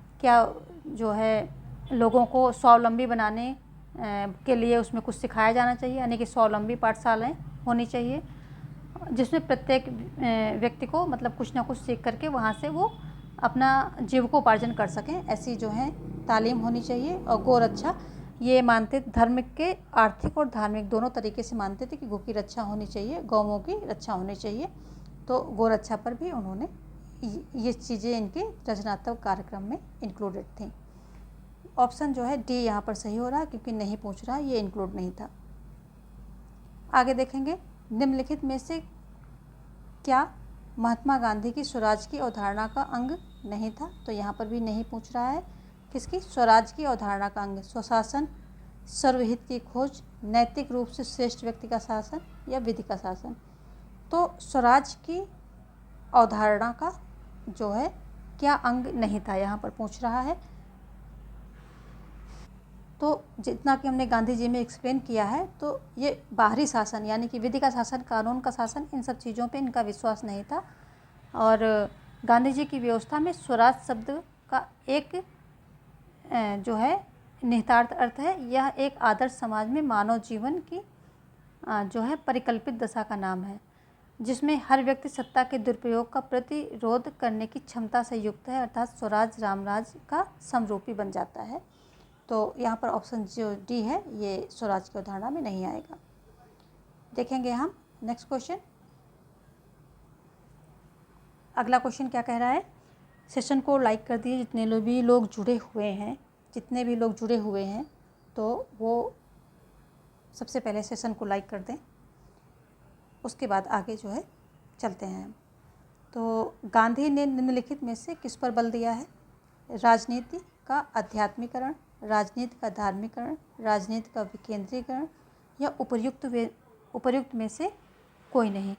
[SPEAKER 1] जो है लोगों को स्वावलंबी बनाने के लिए उसमें कुछ सिखाया जाना चाहिए, यानी कि स्वावलंबी पाठशालाएँ होनी चाहिए जिसमें प्रत्येक व्यक्ति को मतलब कुछ ना कुछ सीख करके वहाँ से वो अपना जीविकोपार्जन कर सकें, ऐसी जो है तालीम होनी चाहिए। और गोरक्षा, ये मानते धर्म के आर्थिक और धार्मिक दोनों तरीके से मानते थे कि गौ की रक्षा होनी चाहिए, गौओं की रक्षा होनी चाहिए। तो गोरक्षा पर भी उन्होंने ये चीज़ें इनके रचनात्मक कार्यक्रम में इंक्लूडेड थी। ऑप्शन जो है डी यहाँ पर सही हो रहा है, क्योंकि नहीं पूछ रहा, ये इंक्लूड नहीं था। आगे देखेंगे, निम्नलिखित में से क्या महात्मा गांधी की स्वराज की अवधारणा का अंग नहीं था? तो यहाँ पर भी नहीं पूछ रहा है। किसकी? स्वराज की अवधारणा का अंग, स्वशासन, सर्वहित की खोज, नैतिक रूप से श्रेष्ठ व्यक्ति का शासन या विधि का शासन। तो स्वराज की अवधारणा का जो है क्या अंग नहीं था, यहाँ पर पूछ रहा है। तो जितना कि हमने गांधी जी में एक्सप्लेन किया है, तो ये बाहरी शासन यानी कि विधि का शासन, कानून का शासन, इन सब चीज़ों पे इनका विश्वास नहीं था। और गांधी जी की व्यवस्था में स्वराज शब्द का एक जो है निहितार्थ अर्थ है, यह एक आदर्श समाज में मानव जीवन की जो है परिकल्पित दशा का नाम है, जिसमें हर व्यक्ति सत्ता के दुरुपयोग का प्रतिरोध करने की क्षमता से युक्त है, अर्थात स्वराज रामराज का समरूपी बन जाता है। तो यहाँ पर ऑप्शन जो डी है ये स्वराज की अवधारणा में नहीं आएगा। देखेंगे हम नेक्स्ट क्वेश्चन। अगला क्वेश्चन क्या कह रहा है? सेशन को लाइक कर दिए जितने भी लोग जुड़े हुए हैं, तो वो सबसे पहले सेशन को लाइक कर दें। उसके बाद आगे जो है चलते हैं हम। तो गांधी ने निम्नलिखित में से किस पर बल दिया है? राजनीति का आध्यात्मिकरण, राजनीति का धार्मिकरण, राजनीति का विकेंद्रीकरण या उपर्युक्त में से कोई नहीं।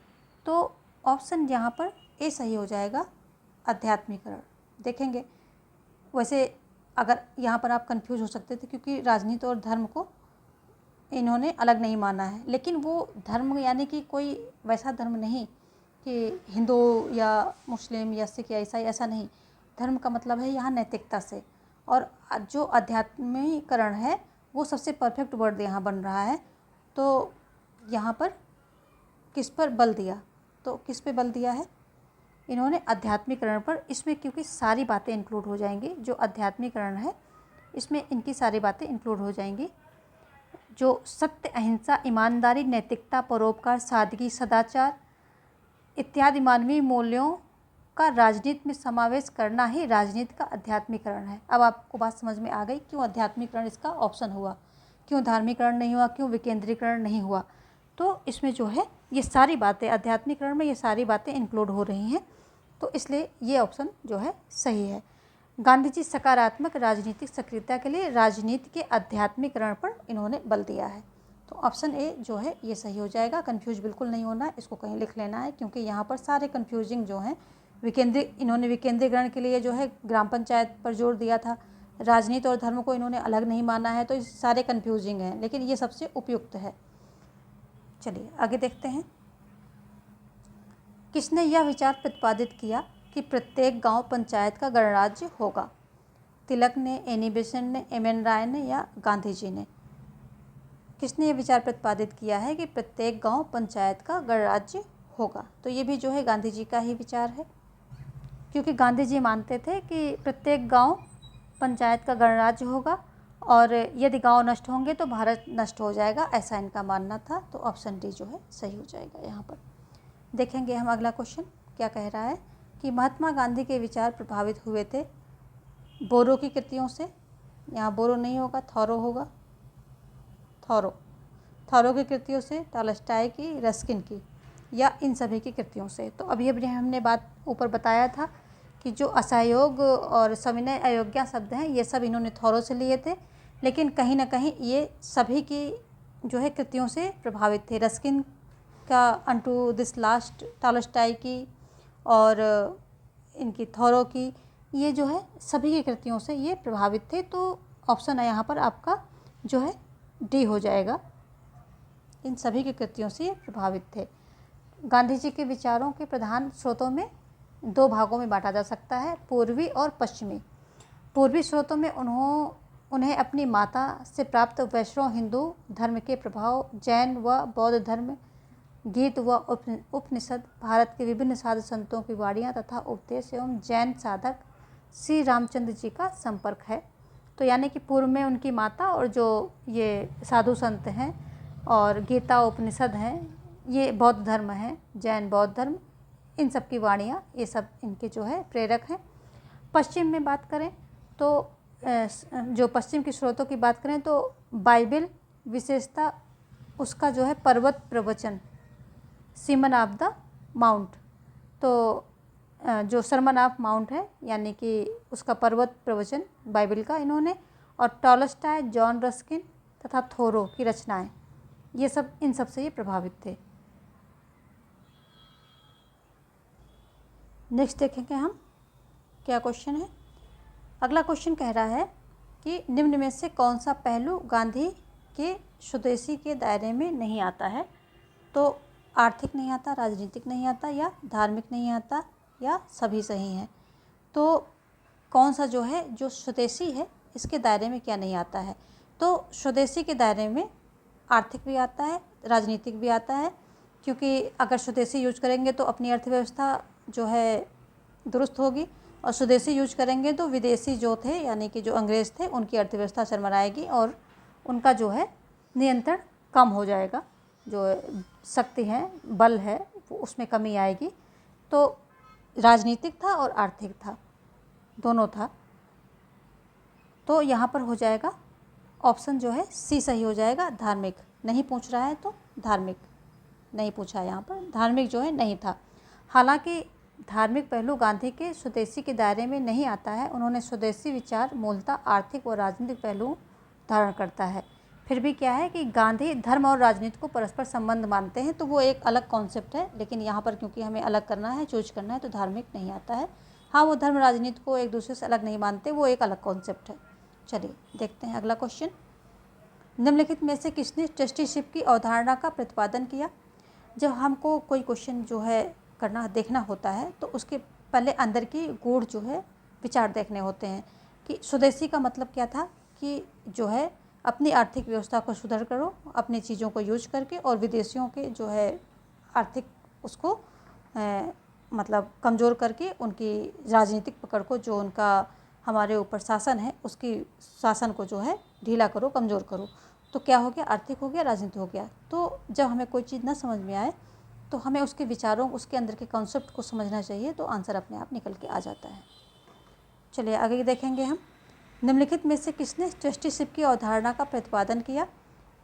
[SPEAKER 1] तो ऑप्शन यहाँ पर ए सही हो जाएगा, आध्यात्मिकरण। देखेंगे वैसे अगर यहाँ पर आप कंफ्यूज हो सकते थे क्योंकि राजनीति और धर्म को इन्होंने अलग नहीं माना है, लेकिन वो धर्म यानी कि कोई वैसा धर्म नहीं कि हिंदू या मुस्लिम या सिख या ईसाई, ऐसा नहीं। धर्म का मतलब है यहाँ नैतिकता से, और जो आध्यात्मिकरण है वो सबसे परफेक्ट वर्ड यहाँ बन रहा है। तो यहाँ पर किस पर बल दिया? तो किस पे बल दिया है इन्होंने? आध्यात्मिकरण पर। इसमें क्योंकि सारी बातें इंक्लूड हो जाएंगी, जो आध्यात्मिकरण है इसमें इनकी सारी बातें इंक्लूड हो जाएंगी। जो सत्य, अहिंसा, ईमानदारी, नैतिकता, परोपकार, सादगी, सदाचार इत्यादि मानवीय मूल्यों का राजनीति में समावेश करना ही राजनीति का आध्यात्मिकरण है। अब आपको बात समझ में आ गई क्यों आध्यात्मिकरण इसका ऑप्शन हुआ, क्यों धार्मिकरण नहीं हुआ, क्यों विकेंद्रीकरण नहीं हुआ। तो इसमें जो है ये सारी बातें, आध्यात्मिकरण में ये सारी बातें इंक्लूड हो रही हैं, तो इसलिए ये ऑप्शन जो है सही है। गांधी जी सकारात्मक राजनीतिक सक्रियता के लिए राजनीति के आध्यात्मिकरण पर इन्होंने बल दिया है। तो ऑप्शन ए जो है ये सही हो जाएगा। कंफ्यूज बिल्कुल नहीं होना है, इसको कहीं लिख लेना है क्योंकि यहाँ पर सारे कंफ्यूजिंग जो हैं इन्होंने विकेंद्रीकरण के लिए जो है ग्राम पंचायत पर जोर दिया था, राजनीति और धर्म को इन्होंने अलग नहीं माना है, तो ये सारे कंफ्यूजिंग हैं, लेकिन ये सबसे उपयुक्त है। चलिए आगे देखते हैं। किसने यह विचार प्रतिपादित किया कि प्रत्येक गांव पंचायत का गणराज्य होगा? तिलक ने, एनी बेसेंट ने, एम.एन. राय ने या गांधी जी ने? किसने यह विचार प्रतिपादित किया है कि प्रत्येक गांव पंचायत का गणराज्य होगा? तो ये भी जो है गांधी जी का ही विचार है, क्योंकि गांधी जी मानते थे कि प्रत्येक गांव पंचायत का गणराज्य होगा और यदि गांव नष्ट होंगे तो भारत नष्ट हो जाएगा, ऐसा इनका मानना था। तो ऑप्शन डी जो है सही हो जाएगा। यहाँ पर देखेंगे हम अगला क्वेश्चन क्या कह रहा है कि महात्मा गांधी के विचार प्रभावित हुए थे बोरो की कृतियों से। यहाँ बोरो नहीं होगा, थॉरो होगा। थॉरो की कृतियों से, टॉलस्टॉय की, रस्किन की, या इन सभी की कृतियों से। तो अभी हमने बात ऊपर बताया था कि जो असहयोग और सविनय अयोग्य शब्द हैं ये सब इन्होंने थॉरो से लिए थे, लेकिन कहीं ना कहीं ये सभी की जो है कृतियों से प्रभावित थे। रस्किन का अनटू दिस लास्ट, टॉलस्टॉय की और इनकी थॉरो की, ये जो है सभी की कृतियों से ये प्रभावित थे। तो ऑप्शन है यहाँ पर आपका जो है डी हो जाएगा, इन सभी की कृतियों से ये प्रभावित थे। गांधी जी के विचारों के प्रधान स्रोतों में दो भागों में बांटा जा सकता है, पूर्वी और पश्चिमी। पूर्वी स्रोतों में उन्हें अपनी माता से प्राप्त वैष्णव हिंदू धर्म के प्रभाव, जैन व बौद्ध धर्म, गीत व उपनिषद, भारत के विभिन्न साधु संतों की वाणियाँ तथा उपदेश एवं जैन साधक श्री रामचंद्र जी का संपर्क है। तो यानी कि पूर्व में उनकी माता और जो ये साधु संत हैं और गीता उपनिषद हैं, ये बौद्ध धर्म है, जैन बौद्ध धर्म, इन सब की वाणियाँ, ये सब इनके जो है प्रेरक हैं। पश्चिम में बात करें तो जो पश्चिम के स्रोतों की बात करें तो बाइबल, विशेषता उसका जो है पर्वत प्रवचन, सीमन ऑफ द माउंट। तो जो सरमन ऑफ माउंट है यानी कि उसका पर्वत प्रवचन बाइबल का इन्होंने, और टॉलस्टॉय, जॉन रस्किन तथा थोरो की रचनाएं, ये सब इन सब से ये प्रभावित थे। नेक्स्ट देखेंगे हम क्या क्वेश्चन है। अगला क्वेश्चन कह रहा है कि निम्न में से कौन सा पहलू गांधी के स्वदेशी के दायरे में नहीं आता है? तो आर्थिक नहीं आता, राजनीतिक नहीं आता, या धार्मिक नहीं आता, या सभी सही हैं। तो कौन सा जो है जो स्वदेशी है इसके दायरे में क्या नहीं आता है? तो स्वदेशी के दायरे में आर्थिक भी आता है, राजनीतिक भी आता है, क्योंकि अगर स्वदेशी यूज करेंगे तो अपनी अर्थव्यवस्था जो है दुरुस्त होगी, और स्वदेशी यूज करेंगे तो विदेशी जो थे यानी कि जो अंग्रेज़ थे उनकी अर्थव्यवस्था चरमराएगी और उनका जो है नियंत्रण कम हो जाएगा, जो शक्ति है, बल है, वो उसमें कमी आएगी। तो राजनीतिक था और आर्थिक था, दोनों था। तो यहाँ पर हो जाएगा ऑप्शन जो है सी सही हो जाएगा, धार्मिक। नहीं पूछ रहा है तो धार्मिक। नहीं पूछा है यहाँ पर, धार्मिक जो है नहीं था। हालांकि धार्मिक पहलू गांधी के स्वदेशी के दायरे में नहीं आता है। उन्होंने स्वदेशी विचार मूलतः आर्थिक और राजनीतिक पहलू धारण करता है। फिर भी क्या है कि गांधी धर्म और राजनीति को परस्पर संबंध मानते हैं, तो वो एक अलग कॉन्सेप्ट है। लेकिन यहाँ पर क्योंकि हमें अलग करना है, चूज करना है, तो धार्मिक नहीं आता है। हाँ, वो धर्म राजनीति को एक दूसरे से अलग नहीं मानते, वो एक अलग कॉन्सेप्ट है। चलिए देखते हैं अगला क्वेश्चन। निम्नलिखित में से किसने ट्रस्टीशिप की अवधारणा का प्रतिपादन किया? जब हमको कोई क्वेश्चन जो है करना देखना होता है तो उसके पहले अंदर की गूढ़ जो है विचार देखने होते हैं कि स्वदेशी का मतलब क्या था, कि जो है अपनी आर्थिक व्यवस्था को सुधार करो अपनी चीज़ों को यूज करके, और विदेशियों के जो है आर्थिक उसको मतलब कमज़ोर करके उनकी राजनीतिक पकड़ को, जो उनका हमारे ऊपर शासन है, उसकी शासन को जो है ढीला करो, कमज़ोर करो। तो क्या हो गया, आर्थिक हो गया, राजनीति हो गया। तो जब हमें कोई चीज़ ना समझ में आए तो हमें उसके विचारों, उसके अंदर के कॉन्सेप्ट को समझना चाहिए, तो आंसर अपने आप निकल के आ जाता है। चलिए आगे देखेंगे हम। निम्नलिखित में से किसने ट्रस्टीशिप की अवधारणा का प्रतिपादन किया?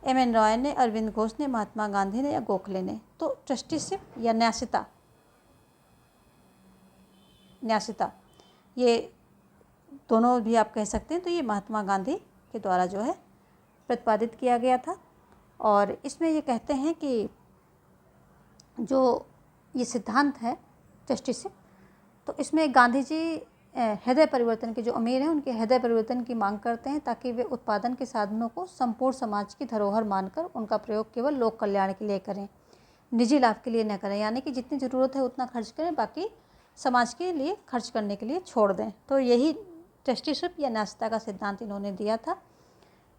[SPEAKER 1] एम.एन. रॉय ने, अरविंद घोष ने, महात्मा गांधी ने या गोखले ने? तो ट्रस्टीशिप या न्यासिता, न्यासिता ये दोनों भी आप कह सकते हैं। तो ये महात्मा गांधी के द्वारा जो है प्रतिपादित किया गया था। और इसमें ये कहते हैं कि जो ये सिद्धांत है ट्रस्टीशिप, तो इसमें गांधी जी हृदय परिवर्तन के, जो अमीर हैं उनके हृदय परिवर्तन की मांग करते हैं, ताकि वे उत्पादन के साधनों को संपूर्ण समाज की धरोहर मानकर उनका प्रयोग केवल लोक कल्याण के लिए करें, निजी लाभ के लिए न करें। यानी कि जितनी ज़रूरत है उतना खर्च करें, बाकी समाज के लिए खर्च करने के लिए छोड़ दें। तो यही ट्रस्टीशिप या न्यासिता का सिद्धांत इन्होंने दिया था।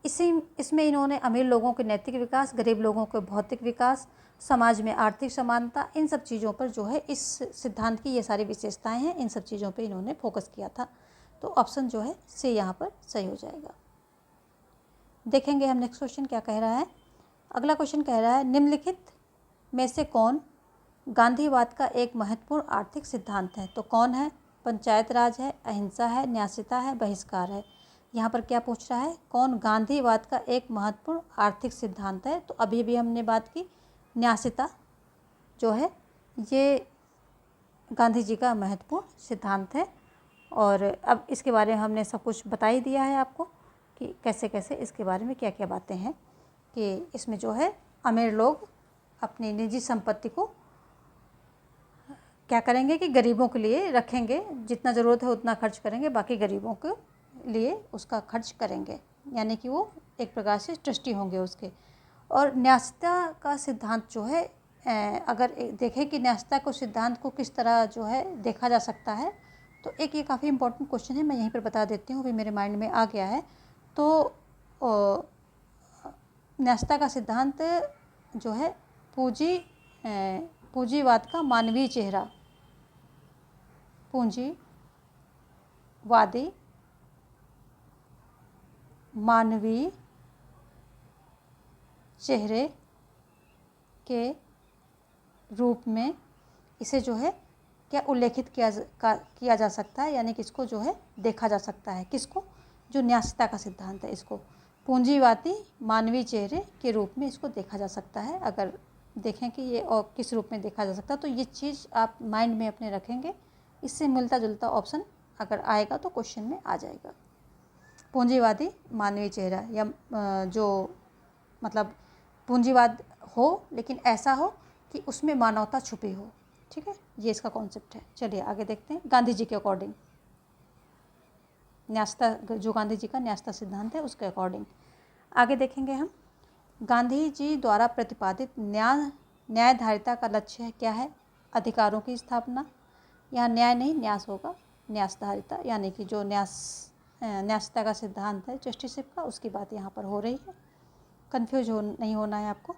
[SPEAKER 1] इसमें इन्होंने अमीर लोगों के नैतिक विकास, गरीब लोगों के भौतिक विकास, समाज में आर्थिक समानता, इन सब चीज़ों पर जो है इस सिद्धांत की ये सारी विशेषताएं हैं, इन सब चीज़ों पे इन्होंने फोकस किया था। तो ऑप्शन जो है सी यहाँ पर सही हो जाएगा। देखेंगे हम नेक्स्ट क्वेश्चन क्या कह रहा है। अगला क्वेश्चन कह रहा है, निम्नलिखित में से कौन गांधीवाद का एक महत्वपूर्ण आर्थिक सिद्धांत है? तो कौन है? पंचायत राज है, अहिंसा है, न्यासिता है, बहिष्कार है? यहाँ पर क्या पूछ रहा है, कौन गांधीवाद का एक महत्वपूर्ण आर्थिक सिद्धांत है? तो अभी भी हमने बात की न्यासिता जो है ये गांधी जी का महत्वपूर्ण सिद्धांत है। और अब इसके बारे में हमने सब कुछ बता ही दिया है आपको कि कैसे कैसे इसके बारे में क्या क्या बातें हैं, कि इसमें जो है अमीर लोग अपनी निजी संपत्ति को क्या करेंगे कि गरीबों के लिए रखेंगे, जितना ज़रूरत है उतना खर्च करेंगे, बाकी गरीबों के लिए उसका खर्च करेंगे, यानी कि वो एक प्रकार से ट्रस्टी होंगे उसके। और न्यासिता का सिद्धांत जो है, अगर देखें कि न्यासिता को सिद्धांत को किस तरह जो है देखा जा सकता है, तो एक ये काफ़ी इंपॉर्टेंट क्वेश्चन है, मैं यहीं पर बता देती हूँ, अभी मेरे माइंड में आ गया है। तो न्यासिता का सिद्धांत जो है पूंजीवाद का मानवीय चेहरा, पूंजीवादी मानवीय चेहरे के रूप में इसे जो है क्या उल्लेखित किया जा सकता है, यानी कि इसको जो है देखा जा सकता है। किसको? जो न्यासिता का सिद्धांत है, इसको पूंजीवादी मानवीय चेहरे के रूप में इसको देखा जा सकता है। अगर देखें कि ये और किस रूप में देखा जा सकता है, तो ये चीज़ आप माइंड में अपने रखेंगे, इससे मिलता जुलता ऑप्शन अगर आएगा तो क्वेश्चन में आ जाएगा। पूंजीवादी मानवीय चेहरा, या जो मतलब पूंजीवाद हो लेकिन ऐसा हो कि उसमें मानवता छुपी हो। ठीक है, ये इसका कॉन्सेप्ट है। चलिए आगे देखते हैं गांधी जी के अकॉर्डिंग, न्यासिता जो गांधी जी का न्यासिता सिद्धांत है उसके अकॉर्डिंग आगे देखेंगे हम। गांधी जी द्वारा प्रतिपादित न्यायधारिता का लक्ष्य क्या है? अधिकारों की स्थापना, यहाँ न्याय नहीं न्यास होगा, न्यासधारिता, यानी कि जो न्यासिता का सिद्धांत है जस्टिसशिप का, उसकी बात यहाँ पर हो रही है, कन्फ्यूज नहीं होना है आपको।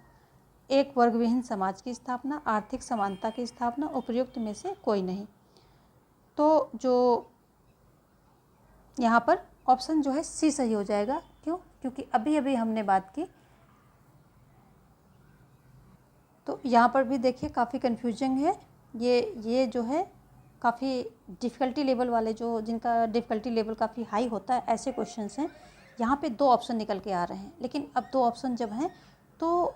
[SPEAKER 1] एक वर्ग विहीन समाज की स्थापना, आर्थिक समानता की स्थापना, उपयुक्त में से कोई नहीं। तो जो यहाँ पर ऑप्शन जो है सी सही हो जाएगा। क्यों? क्योंकि अभी अभी हमने बात की, तो यहाँ पर भी देखिए काफ़ी कन्फ्यूजिंग है। ये जो है काफ़ी डिफ़िकल्टी लेवल वाले, जो जिनका डिफ़िकल्टी लेवल काफ़ी हाई होता है, ऐसे क्वेश्चंस हैं। यहाँ पे 2 ऑप्शन निकल के आ रहे हैं, लेकिन अब 2 ऑप्शन जब हैं तो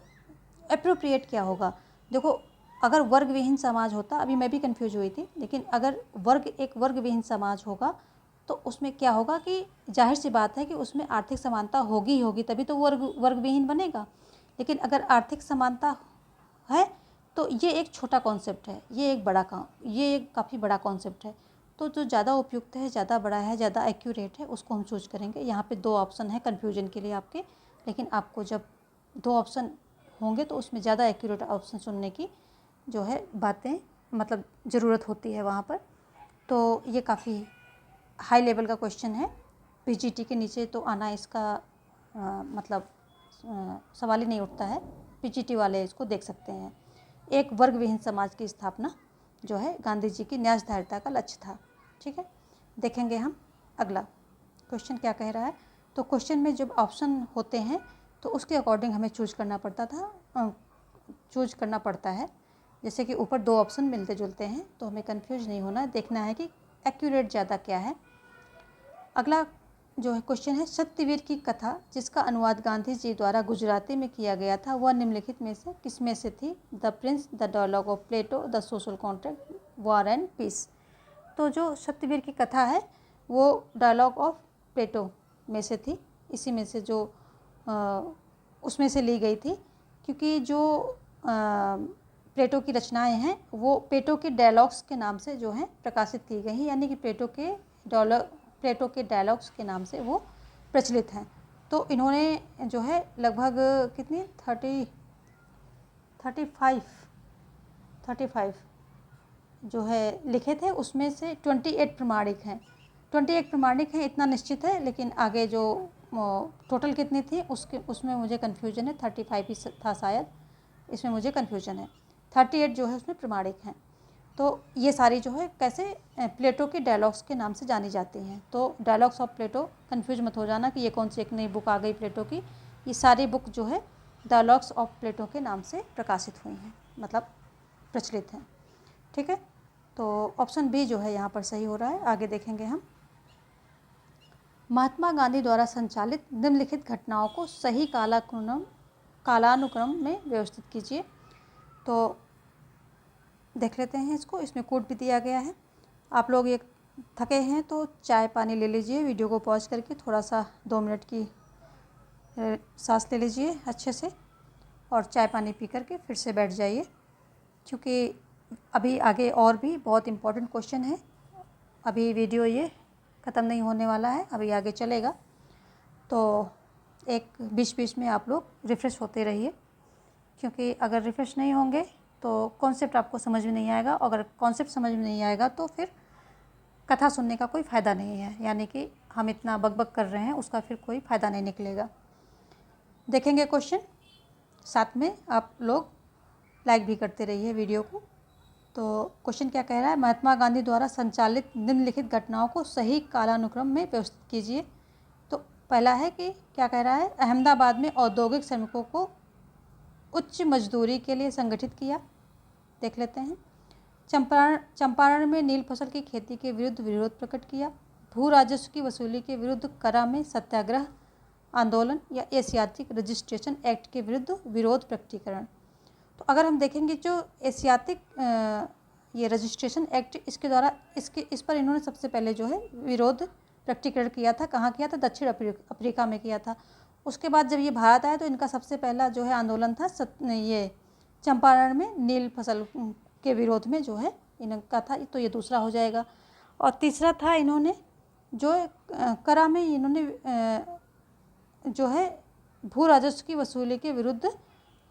[SPEAKER 1] अप्रोप्रिएट क्या होगा? देखो, अगर वर्ग विहीन समाज होता, अभी मैं भी कन्फ्यूज हुई थी, लेकिन अगर एक वर्ग विहीन समाज होगा तो उसमें क्या होगा कि जाहिर सी बात है कि उसमें आर्थिक समानता होगी ही होगी, तभी तो वर्ग विहीन बनेगा। लेकिन अगर आर्थिक समानता है तो ये एक छोटा कॉन्सेप्ट है, ये एक काफ़ी बड़ा कॉन्सेप्ट है। तो जो ज़्यादा उपयुक्त है, ज़्यादा बड़ा है, ज़्यादा एक्यूरेट है, उसको हम चूज करेंगे। यहाँ पे 2 ऑप्शन है कन्फ्यूजन के लिए आपके, लेकिन आपको जब 2 ऑप्शन होंगे तो उसमें ज़्यादा एक्यूरेट ऑप्शन चुनने की जो है बातें मतलब ज़रूरत होती है वहाँ पर। तो ये काफ़ी हाई लेवल का क्वेश्चन है, पीजीटी के नीचे तो आना इसका मतलब सवाल ही नहीं उठता है। पीजीटी वाले इसको देख सकते हैं। एक वर्ग विहीन समाज की स्थापना जो है गांधी जी की न्यायधारिता का लक्ष्य था। ठीक है, देखेंगे हम अगला क्वेश्चन क्या कह रहा है। तो क्वेश्चन में जब ऑप्शन होते हैं तो उसके अकॉर्डिंग हमें चूज करना पड़ता है। जैसे कि ऊपर 2 ऑप्शन मिलते जुलते हैं तो हमें कंफ्यूज नहीं होना, देखना है कि एक्यूरेट ज़्यादा क्या है। अगला जो है क्वेश्चन है, सत्यवीर की कथा जिसका अनुवाद गांधी जी द्वारा गुजराती में किया गया था वह निम्नलिखित में से किसमें से थी? The Prince, the Dialogue of Plato, the Social Contract, War and Peace. तो जो सत्यवीर की कथा है वो डायलॉग ऑफ प्लेटो में से थी, इसी में से जो उसमें से ली गई थी, क्योंकि जो प्लेटो की रचनाएं हैं वो प्लेटो के डायलॉग्स के नाम से जो हैं प्रकाशित की गई हैं, यानी कि प्लेटो के डायलॉग्स के नाम से वो प्रचलित हैं। तो इन्होंने जो है लगभग कितनी 35 जो है लिखे थे, उसमें से 28 प्रमाणिक हैं। 28 प्रमाणिक हैं इतना निश्चित है, लेकिन आगे जो टोटल कितनी थी उसमें मुझे कन्फ्यूजन है। 35 ही था शायद, इसमें मुझे कन्फ्यूजन है। 38 जो है उसमें प्रमाणिक हैं। तो ये सारी जो है कैसे प्लेटो के डायलॉग्स के नाम से जानी जाती हैं। तो डायलॉग्स ऑफ प्लेटो, कन्फ्यूज मत हो जाना कि ये कौन सी एक नई बुक आ गई प्लेटो की। ये सारी बुक जो है डायलॉग्स ऑफ प्लेटो के नाम से प्रकाशित हुई हैं, मतलब प्रचलित हैं। ठीक है, तो ऑप्शन बी जो है यहाँ पर सही हो रहा है। आगे देखेंगे हम। महात्मा गांधी द्वारा संचालित निम्नलिखित घटनाओं को सही कालानुक्रम में व्यवस्थित कीजिए। तो देख लेते हैं इसको, इसमें कोड भी दिया गया है। आप लोग ये थके हैं तो चाय पानी ले लीजिए, वीडियो को पॉज करके थोड़ा सा 2 मिनट की सांस ले लीजिए अच्छे से, और चाय पानी पी करके फिर से बैठ जाइए, क्योंकि अभी आगे और भी बहुत इम्पोर्टेंट क्वेश्चन है। अभी वीडियो ये ख़त्म नहीं होने वाला है, अभी आगे चलेगा। तो एक बीच बीच में आप लोग रिफ़्रेश होते रहिए, क्योंकि अगर रिफ़्रेश नहीं होंगे तो कॉन्सेप्ट आपको समझ में नहीं आएगा। अगर कॉन्सेप्ट समझ में नहीं आएगा तो फिर कथा सुनने का कोई फ़ायदा नहीं है, यानी कि हम इतना बकबक कर रहे हैं उसका फिर कोई फ़ायदा नहीं निकलेगा। देखेंगे क्वेश्चन, साथ में आप लोग लाइक भी करते रहिए वीडियो को। तो क्वेश्चन क्या कह रहा है, महात्मा गांधी द्वारा संचालित निम्नलिखित घटनाओं को सही कालानुक्रम में व्यवस्थित कीजिए। तो पहला है कि क्या कह रहा है, अहमदाबाद में औद्योगिक श्रमिकों को उच्च मजदूरी के लिए संगठित किया। देख लेते हैं। चंपारण में नील फसल की खेती के विरुद्ध विरोध प्रकट किया। भू राजस्व की वसूली के विरुद्ध करा में सत्याग्रह आंदोलन या एशियाटिक रजिस्ट्रेशन एक्ट के विरुद्ध विरोध प्रकटीकरण। तो अगर हम देखेंगे जो एशियाटिक ये रजिस्ट्रेशन एक्ट, इसके द्वारा इस पर इन्होंने सबसे पहले जो है विरोध प्रकटीकरण किया था। कहाँ किया था? दक्षिण अफ्रीका में किया था। उसके बाद जब ये भारत आया तो इनका सबसे पहला जो है आंदोलन था ये चंपारण में नील फसल के विरोध में जो है इनका था। तो ये दूसरा हो जाएगा। और तीसरा था इन्होंने जो करा में इन्होंने जो है भू राजस्व की वसूली के विरुद्ध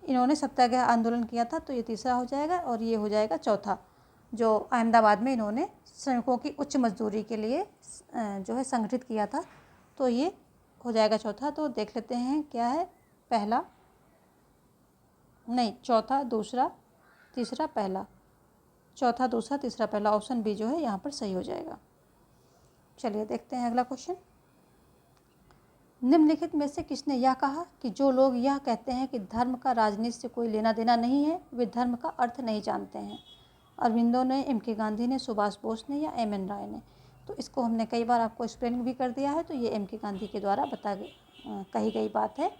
[SPEAKER 1] इन्होंने सत्याग्रह आंदोलन किया था। तो ये तीसरा हो जाएगा। और ये हो जाएगा चौथा, जो अहमदाबाद में इन्होंने श्रमिकों की उच्च मजदूरी के लिए जो है संगठित किया था। तो ये हो जाएगा चौथा। तो देख लेते हैं क्या है, पहला नहीं, चौथा, दूसरा, तीसरा, पहला, चौथा, दूसरा, तीसरा, पहला, ऑप्शन बी जो है यहाँ पर सही हो जाएगा। चलिए देखते हैं अगला क्वेश्चन। निम्नलिखित में से किसने यह कहा कि जो लोग यह कहते हैं कि धर्म का राजनीति से कोई लेना देना नहीं है, वे धर्म का अर्थ नहीं जानते हैं? अरविंदो ने, एम.के. गांधी ने, सुभाष बोस ने या एम.एन. राय ने? तो इसको हमने कई बार आपको एक्सप्लेन भी कर दिया है। तो ये एम.के. गांधी के द्वारा कही गई बात है,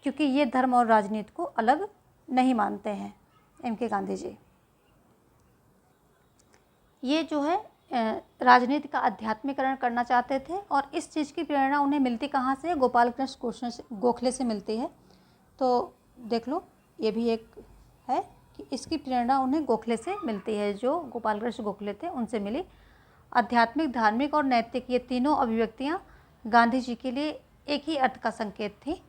[SPEAKER 1] क्योंकि ये धर्म और राजनीति को अलग नहीं मानते हैं। एम के गांधी जी। ये जो है राजनीति का आध्यात्मिकरण करना चाहते थे और इस चीज़ की प्रेरणा उन्हें मिलती कहाँ से? गोपाल कृष्ण गोखले से मिलती है। तो देख लो, ये भी एक है कि इसकी प्रेरणा उन्हें गोखले से मिलती है, जो गोपाल कृष्ण गोखले थे उनसे मिली। आध्यात्मिक, धार्मिक और नैतिक, ये तीनों अभिव्यक्तियाँ गांधी जी के लिए एक ही अर्थ का संकेत थी।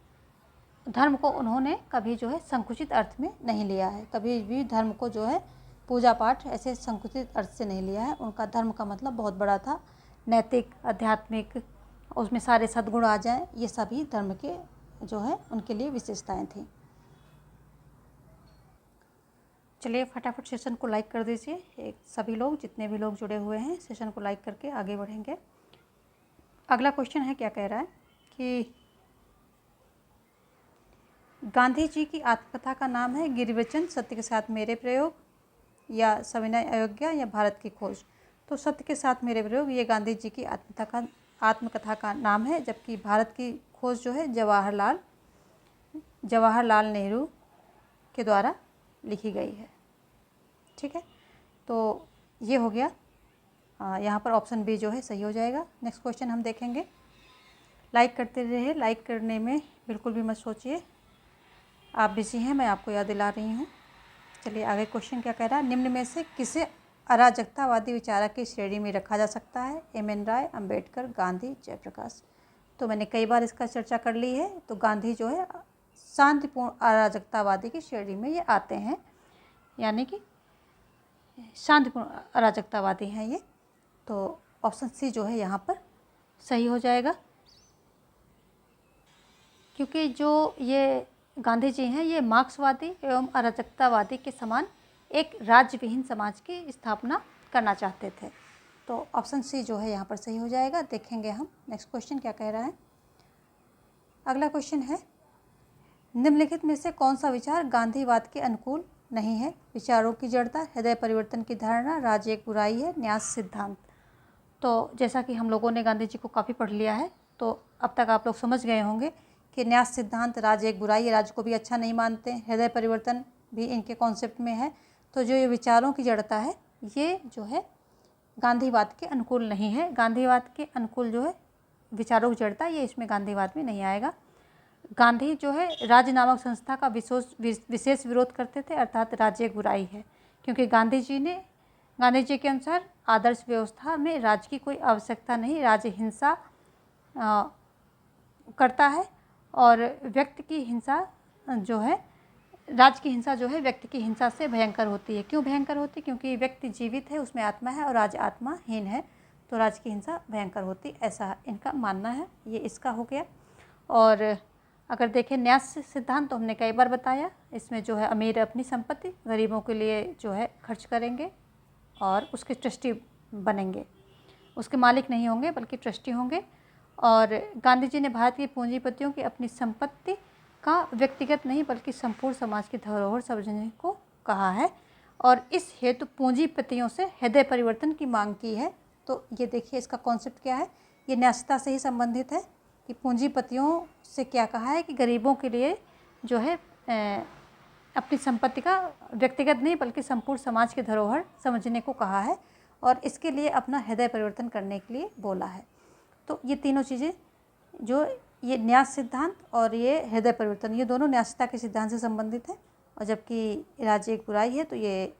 [SPEAKER 1] धर्म को उन्होंने कभी जो है संकुचित अर्थ में नहीं लिया है, कभी भी धर्म को जो है पूजा पाठ ऐसे संकुचित अर्थ से नहीं लिया है। उनका धर्म का मतलब बहुत बड़ा था, नैतिक, आध्यात्मिक, उसमें सारे सद्गुण आ जाएं, ये सभी धर्म के जो है उनके लिए विशेषताएं थी। चलिए फटाफट सेशन को लाइक कर दीजिए, एक सभी लोग, जितने भी लोग जुड़े हुए हैं सेशन को लाइक करके आगे बढ़ेंगे। अगला क्वेश्चन है, क्या कह रहा है कि गांधी जी की आत्मकथा का नाम है गिरिवचन, सत्य के साथ मेरे प्रयोग, या सविनय अयोग्या, या भारत की खोज। तो सत्य के साथ मेरे प्रयोग ये गांधी जी की आत्मकथा का नाम है, जबकि भारत की खोज जो है जवाहरलाल नेहरू के द्वारा लिखी गई है। ठीक है, तो ये हो गया, यहाँ पर ऑप्शन बी जो है सही हो जाएगा। नेक्स्ट क्वेश्चन हम देखेंगे। लाइक करते रहिए, लाइक करने में बिल्कुल भी मत सोचिए आप बिजी हैं, मैं आपको याद दिला रही हूँ। चलिए आगे क्वेश्चन क्या कह रहा है, निम्न में से किसे अराजकतावादी विचारक की श्रेणी में रखा जा सकता है? एम.एन. राय, अंबेडकर, गांधी, जयप्रकाश। तो मैंने कई बार इसका चर्चा कर ली है। तो गांधी जो है शांतिपूर्ण अराजकतावादी की श्रेणी में ये आते हैं, यानी कि शांतिपूर्ण अराजकतावादी हैं ये। तो ऑप्शन सी जो है यहाँ पर सही हो जाएगा, क्योंकि जो ये गांधी जी हैं ये मार्क्सवादी एवं अराजकतावादी के समान एक राज्य विहीन समाज की स्थापना करना चाहते थे। तो ऑप्शन सी जो है यहाँ पर सही हो जाएगा। देखेंगे हम नेक्स्ट क्वेश्चन क्या कह रहा है। अगला क्वेश्चन है, निम्नलिखित में से कौन सा विचार गांधीवाद के अनुकूल नहीं है? विचारों की जड़ता, हृदय परिवर्तन की धारणा, राज्य एक बुराई है, न्यास सिद्धांत। तो जैसा कि हम लोगों ने गांधी जी को काफ़ी पढ़ लिया है, तो अब तक आप लोग समझ गए होंगे कि न्यास सिद्धांत, राज्य एक बुराई है, राज्य को भी अच्छा नहीं मानते, हृदय परिवर्तन भी इनके कॉन्सेप्ट में है। तो जो ये विचारों की जड़ता है ये जो है गांधीवाद के अनुकूल नहीं है। गांधीवाद के अनुकूल जो है विचारों की जड़ता, ये इसमें गांधीवाद में नहीं आएगा। गांधी जो है राज्य नामक संस्था का विशेष विरोध करते थे, अर्थात राज्य एक बुराई है, क्योंकि गांधी जी के अनुसार आदर्श व्यवस्था में राज्य की कोई आवश्यकता नहीं, राज्य हिंसा करता है और व्यक्ति की हिंसा जो है, राज्य की हिंसा जो है व्यक्ति की हिंसा से भयंकर होती है। क्यों भयंकर होती है? क्योंकि व्यक्ति जीवित है, उसमें आत्मा है, और राज्य आत्माहीन है, तो राज्य की हिंसा भयंकर होती, ऐसा इनका मानना है। ये इसका हो गया। और अगर देखें न्यास सिद्धांत, तो हमने कई बार बताया, इसमें जो है अमीर अपनी संपत्ति गरीबों के लिए जो है खर्च करेंगे और उसके ट्रस्टी बनेंगे, उसके मालिक नहीं होंगे बल्कि ट्रस्टी होंगे। और गांधी जी ने भारत के पूंजीपतियों की अपनी संपत्ति का व्यक्तिगत नहीं बल्कि संपूर्ण समाज की धरोहर समझने को कहा है, और इस हेतु पूंजीपतियों से हृदय परिवर्तन की मांग की है। तो ये देखिए इसका कॉन्सेप्ट क्या है, ये न्यासता से ही संबंधित है कि पूंजीपतियों से क्या कहा है कि गरीबों के लिए जो है अपनी संपत्ति का व्यक्तिगत नहीं बल्कि संपूर्ण समाज की धरोहर समझने को कहा है, और इसके लिए अपना हृदय परिवर्तन करने के लिए बोला है। तो ये तीनों चीज़ें, जो ये न्यास सिद्धांत और ये हृदय परिवर्तन, ये दोनों न्यासता के सिद्धांत से संबंधित है। और जबकि राज्य एक बुराई है, तो ये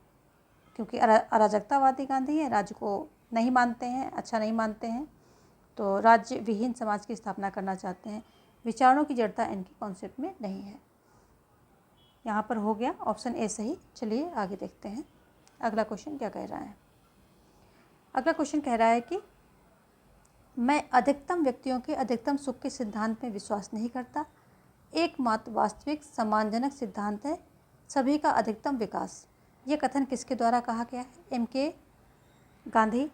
[SPEAKER 1] क्योंकि अराजकतावादी गांधी है, राज्य को नहीं मानते हैं, अच्छा नहीं मानते हैं, तो राज्य विहीन समाज की स्थापना करना चाहते हैं। विचारों की जड़ता इनके कॉन्सेप्ट में नहीं है। यहाँ पर हो गया ऑप्शन ए सही। चलिए आगे देखते हैं अगला क्वेश्चन क्या कह रहा है। अगला क्वेश्चन कह रहा है कि मैं अधिकतम व्यक्तियों के अधिकतम सुख के सिद्धांत में विश्वास नहीं करता। एकमात्र वास्तविक सम्मानजनक सिद्धांत है सभी का अधिकतम विकास। ये कथन किसके द्वारा कहा गया है? एम.के. गांधी,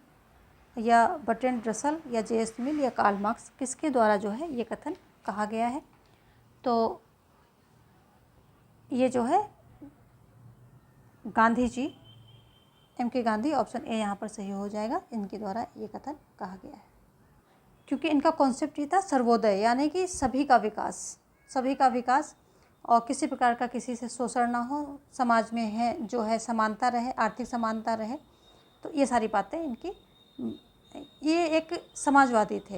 [SPEAKER 1] या बर्ट्रैंड रसल, या जे.एस. मिल, या कार्ल मार्क्स, किसके द्वारा जो है ये कथन कहा गया है? तो ये जो है Gandhi ji, MK. Gandhi, option A यहाँ पर सही हो जाएगा। इनके द्वारा ये कथन कहा गया है, क्योंकि इनका कॉन्सेप्ट ये था सर्वोदय, यानी कि सभी का विकास, सभी का विकास। और किसी प्रकार का किसी से शोषण ना हो, समाज में है जो है समानता रहे, आर्थिक समानता रहे। तो ये सारी बातें इनकी, ये एक समाजवादी थे,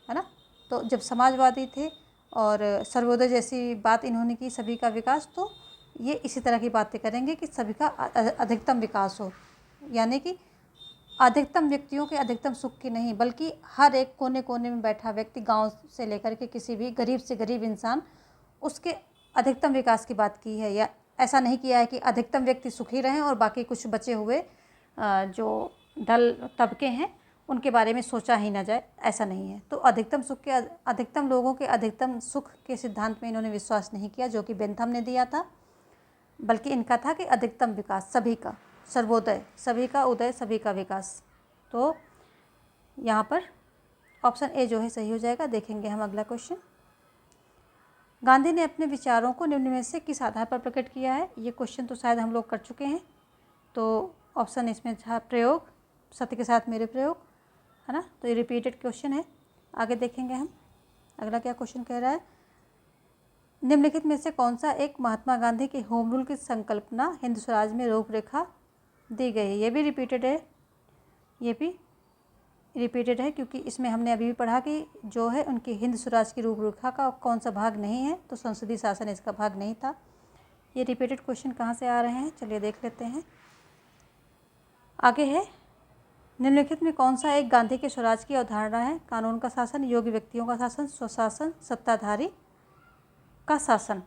[SPEAKER 1] है ना। तो जब समाजवादी थे और सर्वोदय जैसी बात इन्होंने की, सभी का विकास, तो ये इसी तरह की बातें करेंगे कि सभी का अधिकतम विकास हो, यानी कि अधिकतम व्यक्तियों के अधिकतम सुख की नहीं, बल्कि हर एक कोने कोने में बैठा व्यक्ति, गांव से लेकर के किसी भी गरीब से गरीब इंसान, उसके अधिकतम विकास की बात की है। या ऐसा नहीं किया है कि अधिकतम व्यक्ति सुखी रहें और बाकी कुछ बचे हुए जो दल तबके हैं उनके बारे में सोचा ही ना जाए, ऐसा नहीं है। तो अधिकतम सुख के, अधिकतम लोगों के अधिकतम सुख के सिद्धांत में इन्होंने विश्वास नहीं किया जो कि बेंथम ने दिया था, बल्कि इनका था कि अधिकतम विकास, सभी का सर्वोदय, सभी का उदय, सभी का विकास। तो यहाँ पर ऑप्शन ए जो है सही हो जाएगा। देखेंगे हम अगला क्वेश्चन। गांधी ने अपने विचारों को निम्न में से किस आधार पर प्रकट किया है? ये क्वेश्चन तो शायद हम लोग कर चुके हैं, तो ऑप्शन इसमें था प्रयोग, सत्य के साथ मेरे प्रयोग, है ना। तो ये रिपीटेड क्वेश्चन है। आगे देखेंगे हम अगला क्या क्वेश्चन कह रहा है। निम्नलिखित में से कौन सा एक महात्मा गांधी के होम रूल की संकल्पना हिंद स्वराज में रूपरेखा दी गई है? ये भी रिपीटेड है, ये भी रिपीटेड है, क्योंकि इसमें हमने अभी भी पढ़ा कि जो है उनकी हिंद स्वराज की रूपरेखा का कौन सा भाग नहीं है, तो संसदीय शासन इसका भाग नहीं था। ये रिपीटेड क्वेश्चन कहाँ से आ रहे हैं, चलिए देख लेते हैं। आगे है, निम्नलिखित में कौन सा एक गांधी के स्वराज की अवधारणा है? कानून का शासन, योग्य व्यक्तियों का शासन, स्वशासन, सत्ताधारी का शासन।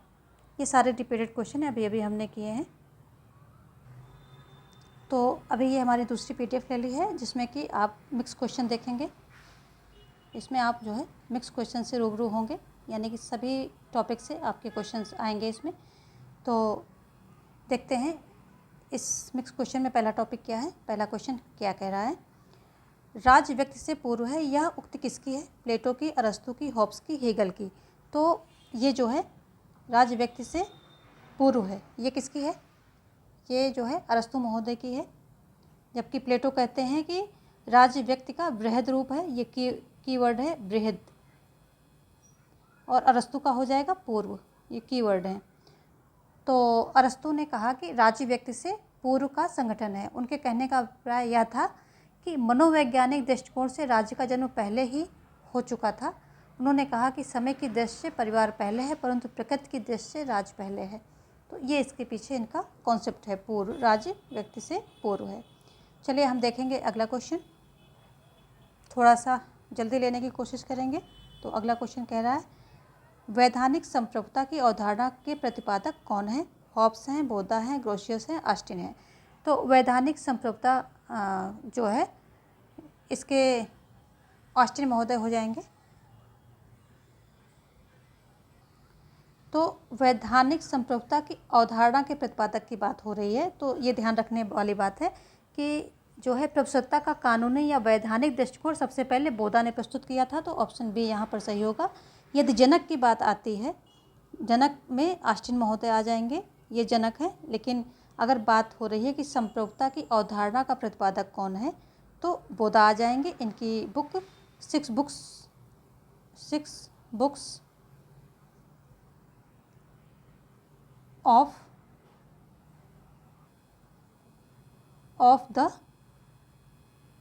[SPEAKER 1] ये सारे रिपीटेड क्वेश्चन अभी अभी हमने किए हैं। तो अभी ये हमारी दूसरी पीडीएफ ले ली है, जिसमें कि आप मिक्स क्वेश्चन देखेंगे। इसमें आप जो है मिक्स क्वेश्चन से रूबरू होंगे, यानी कि सभी टॉपिक से आपके क्वेश्चंस आएंगे इसमें। तो देखते हैं इस मिक्स क्वेश्चन में पहला टॉपिक क्या है। पहला क्वेश्चन क्या कह रहा है, राज्य व्यक्ति से पूर्व है, यह उक्ति किसकी है? प्लेटो की, अरस्तु की, हॉब्स की, हेगल की। तो ये जो है राज्य व्यक्ति से पूर्व है, ये किसकी है? ये जो है अरस्तु महोदय की है। जबकि प्लेटो कहते हैं कि राज्य व्यक्ति का बृहद रूप है, ये कीवर्ड है बृहद, और अरस्तु का हो जाएगा पूर्व, ये कीवर्ड है। तो अरस्तु ने कहा कि राज्य व्यक्ति से पूर्व का संगठन है। उनके कहने का अभिप्राय यह था कि मनोवैज्ञानिक दृष्टिकोण से राज्य का जन्म पहले ही हो चुका था। उन्होंने कहा कि समय की दृष्टि से परिवार पहले है, परंतु प्रकृति की दृष्टि से राज्य पहले है। तो ये इसके पीछे इनका कॉन्सेप्ट है, पूर्व, राज्य व्यक्ति से पूर्व है। चलिए हम देखेंगे अगला क्वेश्चन, थोड़ा सा जल्दी लेने की कोशिश करेंगे। तो अगला क्वेश्चन कह रहा है, वैधानिक संप्रभुता की अवधारणा के प्रतिपादक कौन है? हॉब्स हैं, बोधा हैं, ग्रोशियस हैं, ऑस्टिन हैं। तो वैधानिक संप्रभुता जो है इसके ऑस्टिन महोदय हो जाएंगे। तो वैधानिक संप्रभुता की अवधारणा के प्रतिपादक की बात हो रही है, तो ये ध्यान रखने वाली बात है कि जो है प्रभुसत्ता का कानूनी या वैधानिक दृष्टिकोण सबसे पहले बोधा ने प्रस्तुत किया था। तो ऑप्शन बी यहाँ पर सही होगा। यदि जनक की बात आती है, जनक में ऑस्टिन महोदय आ जाएंगे, ये जनक है। लेकिन अगर बात हो रही है कि संप्रभुता की अवधारणा का प्रतिपादक कौन है, तो बोधा आ जाएंगे। इनकी book six books of the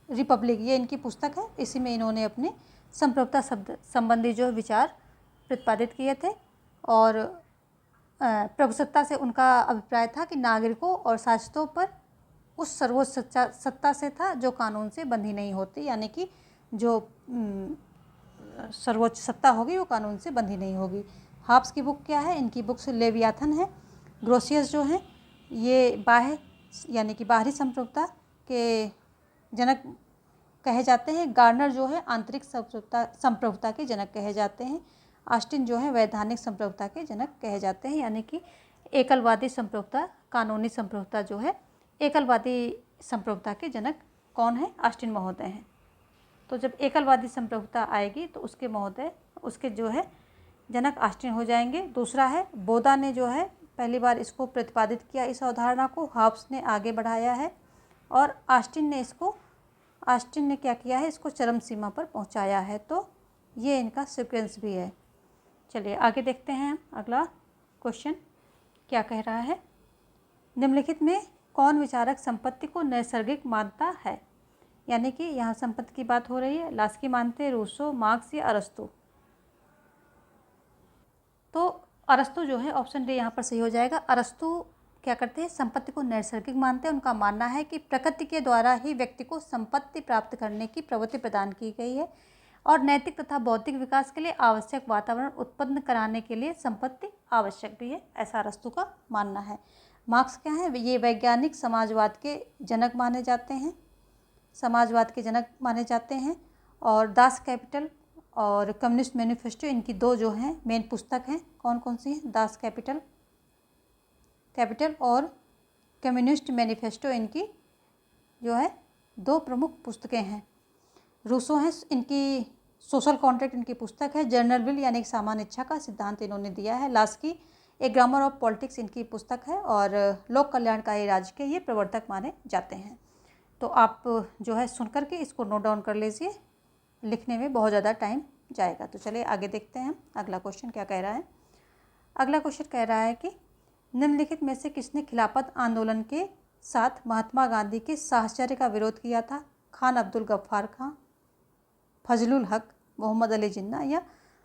[SPEAKER 1] Republic, ये इनकी पुस्तक है। इसी में इन्होंने अपने संप्रभुता शब्द संबंधी जो विचार प्रतिपादित किए थे। और प्रभुसत्ता से उनका अभिप्राय था कि नागरिकों और शासकों पर उस सर्वोच्च सत्ता से था जो कानून से बंधी नहीं होती, यानी कि जो सर्वोच्च सत्ता होगी वो कानून से बंधी नहीं होगी। हॉब्स की बुक क्या है? इनकी बुक्स लेवियाथन है। ग्रोशियस जो है ये बाह्य, यानी कि बाहरी संप्रभुता के जनक कहे जाते हैं। गार्नर जो है आंतरिक संप्रभुता के जनक कहे जाते हैं। ऑस्टिन जो है वैधानिक संप्रभुता के जनक कहे जाते हैं, यानी कि एकलवादी संप्रभुता, कानूनी संप्रभुता जो है, एकलवादी संप्रभुता के जनक कौन है? ऑस्टिन महोदय हैं। तो जब एकलवादी संप्रभुता आएगी तो उसके महोदय, उसके जो है जनक ऑस्टिन हो जाएंगे। दूसरा है बोधा ने जो है पहली बार इसको प्रतिपादित किया, इस अवधारणा को हॉब्स ने आगे बढ़ाया है, और ऑस्टिन ने क्या किया है, इसको चरम सीमा पर पहुंचाया है। तो ये इनका सीक्वेंस भी है। चलिए आगे देखते हैं अगला। क्वेश्चन क्या कह रहा है, निम्नलिखित में कौन विचारक संपत्ति को नैसर्गिक मानता है। यानी कि यहाँ संपत्ति की बात हो रही है, लास्की मानते, रूसो, मार्क्स या अरस्तू। तो अरस्तू जो है ऑप्शन डी यहाँ पर सही हो जाएगा। अरस्तू क्या करते हैं, संपत्ति को नैसर्गिक मानते हैं। उनका मानना है कि प्रकृति के द्वारा ही व्यक्ति को संपत्ति प्राप्त करने की प्रवृत्ति प्रदान की गई है और नैतिक तथा बौद्धिक विकास के लिए आवश्यक वातावरण उत्पन्न कराने के लिए संपत्ति आवश्यक भी है, ऐसा अरस्तू का मानना है। मार्क्स क्या है, ये वैज्ञानिक समाजवाद के जनक माने जाते हैं, समाजवाद के जनक माने जाते हैं। और दास कैपिटल और कम्युनिस्ट मैनिफेस्टो, इनकी दो जो हैं मेन पुस्तक हैं, कौन कौन सी हैं, दास कैपिटल और कम्युनिस्ट मैनिफेस्टो, इनकी जो है दो प्रमुख पुस्तकें हैं। रूसो हैं, इनकी सोशल कॉन्ट्रैक्ट इनकी पुस्तक है। जनरल विल यानी एक सामान्य इच्छा का सिद्धांत इन्होंने दिया है। Laski A grammar of politics इनकी पुस्तक है और लोक कल्याणकारी राज्य के ये प्रवर्तक माने जाते हैं। तो आप जो है सुन करके इसको नोट डाउन कर लीजिए, लिखने में बहुत ज़्यादा टाइम जाएगा। तो चलिए आगे देखते हैं अगला क्वेश्चन क्या कह रहा है। अगला क्वेश्चन कह रहा है कि निम्नलिखित में से किसने खिलाफत आंदोलन के साथ महात्मा गांधी के साहचर्य का विरोध किया था। खान अब्दुल गफ्फार खां, फजलुल हक, मोहम्मद अली जिन्ना या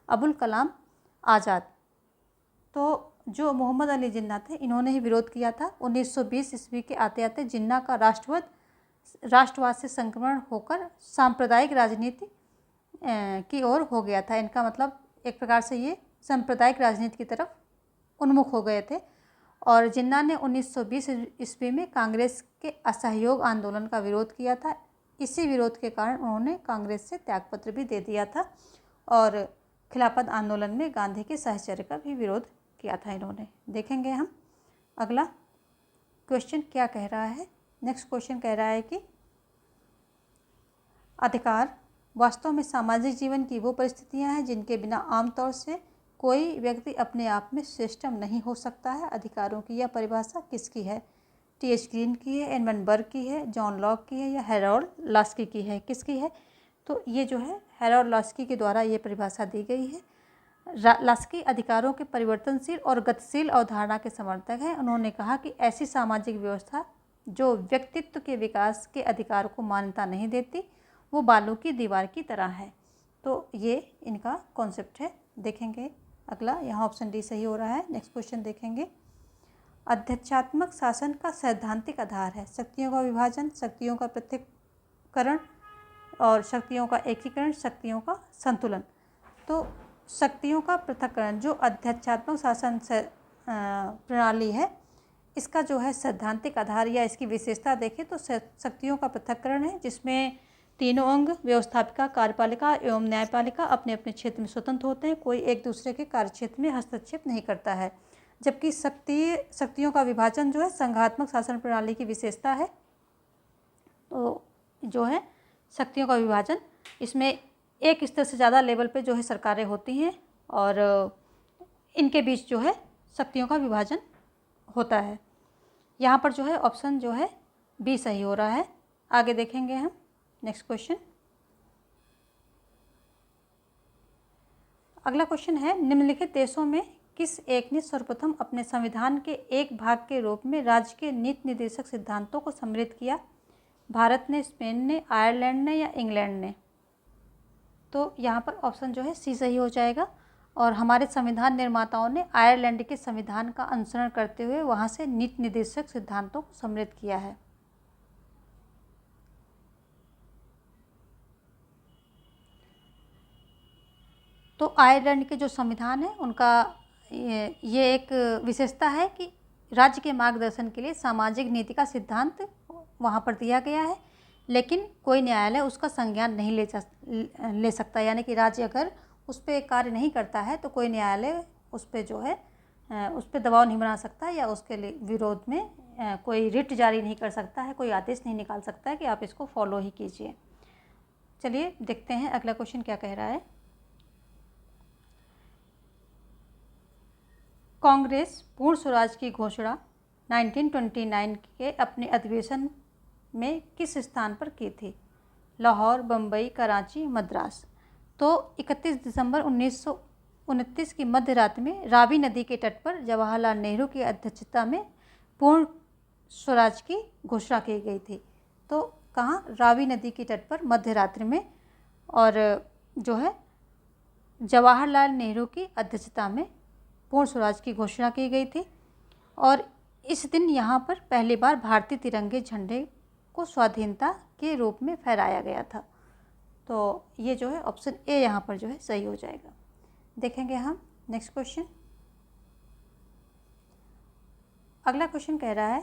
[SPEAKER 1] अबुल कलाम आज़ाद। तो जो मोहम्मद अली जिन्ना थे इन्होंने ही विरोध किया था। 1920 ईस्वी के आते आते जिन्ना का राष्ट्रवाद से संक्रमण होकर सांप्रदायिक राजनीति की ओर हो गया था। इनका मतलब एक प्रकार से ये सांप्रदायिक राजनीति की तरफ उन्मुख हो गए थे। और जिन्ना ने 1920 ईस्वी में कांग्रेस के असहयोग आंदोलन का विरोध किया था। इसी विरोध के कारण उन्होंने कांग्रेस से त्यागपत्र भी दे दिया था और खिलाफत आंदोलन में गांधी के साहचर्य का भी विरोध किया था इन्होंने। देखेंगे हम अगला क्वेश्चन क्या कह रहा है। नेक्स्ट क्वेश्चन कह रहा है कि अधिकार वास्तव में सामाजिक जीवन की वो परिस्थितियां हैं जिनके बिना आमतौर से कोई व्यक्ति अपने आप में श्रेष्ठतम नहीं हो सकता है। अधिकारों की यह परिभाषा किसकी है, टी.एच. ग्रीन की है, एडमंड बर्ग की है, जॉन लॉक की है या हैरोल्ड लास्की की है, किसकी है। तो ये जो है हैरोल्ड लास्की के द्वारा ये परिभाषा दी गई है। लास्की अधिकारों के परिवर्तनशील और गतिशील अवधारणा के समर्थक हैं। उन्होंने कहा कि ऐसी सामाजिक व्यवस्था जो व्यक्तित्व के विकास के अधिकार को मान्यता नहीं देती वो बालू की दीवार की तरह है। तो ये इनका कॉन्सेप्ट है। देखेंगे अगला, यहाँ ऑप्शन डी सही हो रहा है। नेक्स्ट क्वेश्चन देखेंगे, अध्यक्षात्मक शासन का सैद्धांतिक आधार है शक्तियों का विभाजन, शक्तियों का पृथक्करण और शक्तियों का एकीकरण, शक्तियों का संतुलन। तो शक्तियों का पृथक्करण जो अध्यक्षात्मक शासन प्रणाली है, इसका जो है सैद्धांतिक आधार या इसकी विशेषता देखें तो शक्तियों का पृथक्करण है, जिसमें तीनों अंग व्यवस्थापिका, कार्यपालिका एवं न्यायपालिका अपने अपने क्षेत्र में स्वतंत्र होते हैं। कोई एक दूसरे के कार्यक्षेत्र में हस्तक्षेप नहीं करता है। जबकि शक्तियों का विभाजन जो है संघात्मक शासन प्रणाली की विशेषता है। तो जो है शक्तियों का विभाजन, इसमें एक स्तर से ज़्यादा लेवल पे जो है सरकारें होती हैं और इनके बीच जो है शक्तियों का विभाजन होता है। यहाँ पर जो है ऑप्शन जो है बी सही हो रहा है। आगे देखेंगे हम नेक्स्ट क्वेश्चन। अगला क्वेश्चन है, निम्नलिखित देशों में किस एक ने सर्वप्रथम अपने संविधान के एक भाग के रूप में राज्य के नीति निर्देशक सिद्धांतों को सम्मिलित किया। भारत ने, स्पेन ने, आयरलैंड ने या इंग्लैंड ने। तो यहाँ पर ऑप्शन जो है सी सही हो जाएगा। और हमारे संविधान निर्माताओं ने आयरलैंड के संविधान का अनुसरण करते हुए वहाँ से नीति निर्देशक सिद्धांतों को सम्मिलित किया है। तो आयरलैंड के जो संविधान है उनका ये एक विशेषता है कि राज्य के मार्गदर्शन के लिए सामाजिक नीति का सिद्धांत वहाँ पर दिया गया है, लेकिन कोई न्यायालय उसका संज्ञान नहीं ले सकता। यानी कि राज्य अगर उस पर कार्य नहीं करता है तो कोई न्यायालय उस पर जो है उस पर दबाव नहीं बना सकता या उसके विरोध में कोई रिट जारी नहीं कर सकता है, कोई आदेश नहीं निकाल सकता है कि आप इसको फॉलो ही कीजिए। चलिए देखते हैं अगला क्वेश्चन क्या कह रहा है। कांग्रेस पूर्ण स्वराज की घोषणा 1929 के अपने अधिवेशन में किस स्थान पर की थी, लाहौर, बम्बई, कराची, मद्रास। तो 31 दिसंबर 1929 की मध्य रात में रावी नदी के तट पर जवाहरलाल नेहरू की अध्यक्षता में पूर्ण स्वराज की घोषणा की गई थी। तो कहाँ? रावी नदी के तट पर मध्य रात्रि में, और जो है जवाहरलाल नेहरू की अध्यक्षता में पूर्ण स्वराज की घोषणा की गई थी। और इस दिन यहाँ पर पहली बार भारतीय तिरंगे झंडे को स्वाधीनता के रूप में फहराया गया था। तो ये जो है ऑप्शन ए यहाँ पर जो है सही हो जाएगा। देखेंगे हम नेक्स्ट क्वेश्चन। अगला क्वेश्चन कह रहा है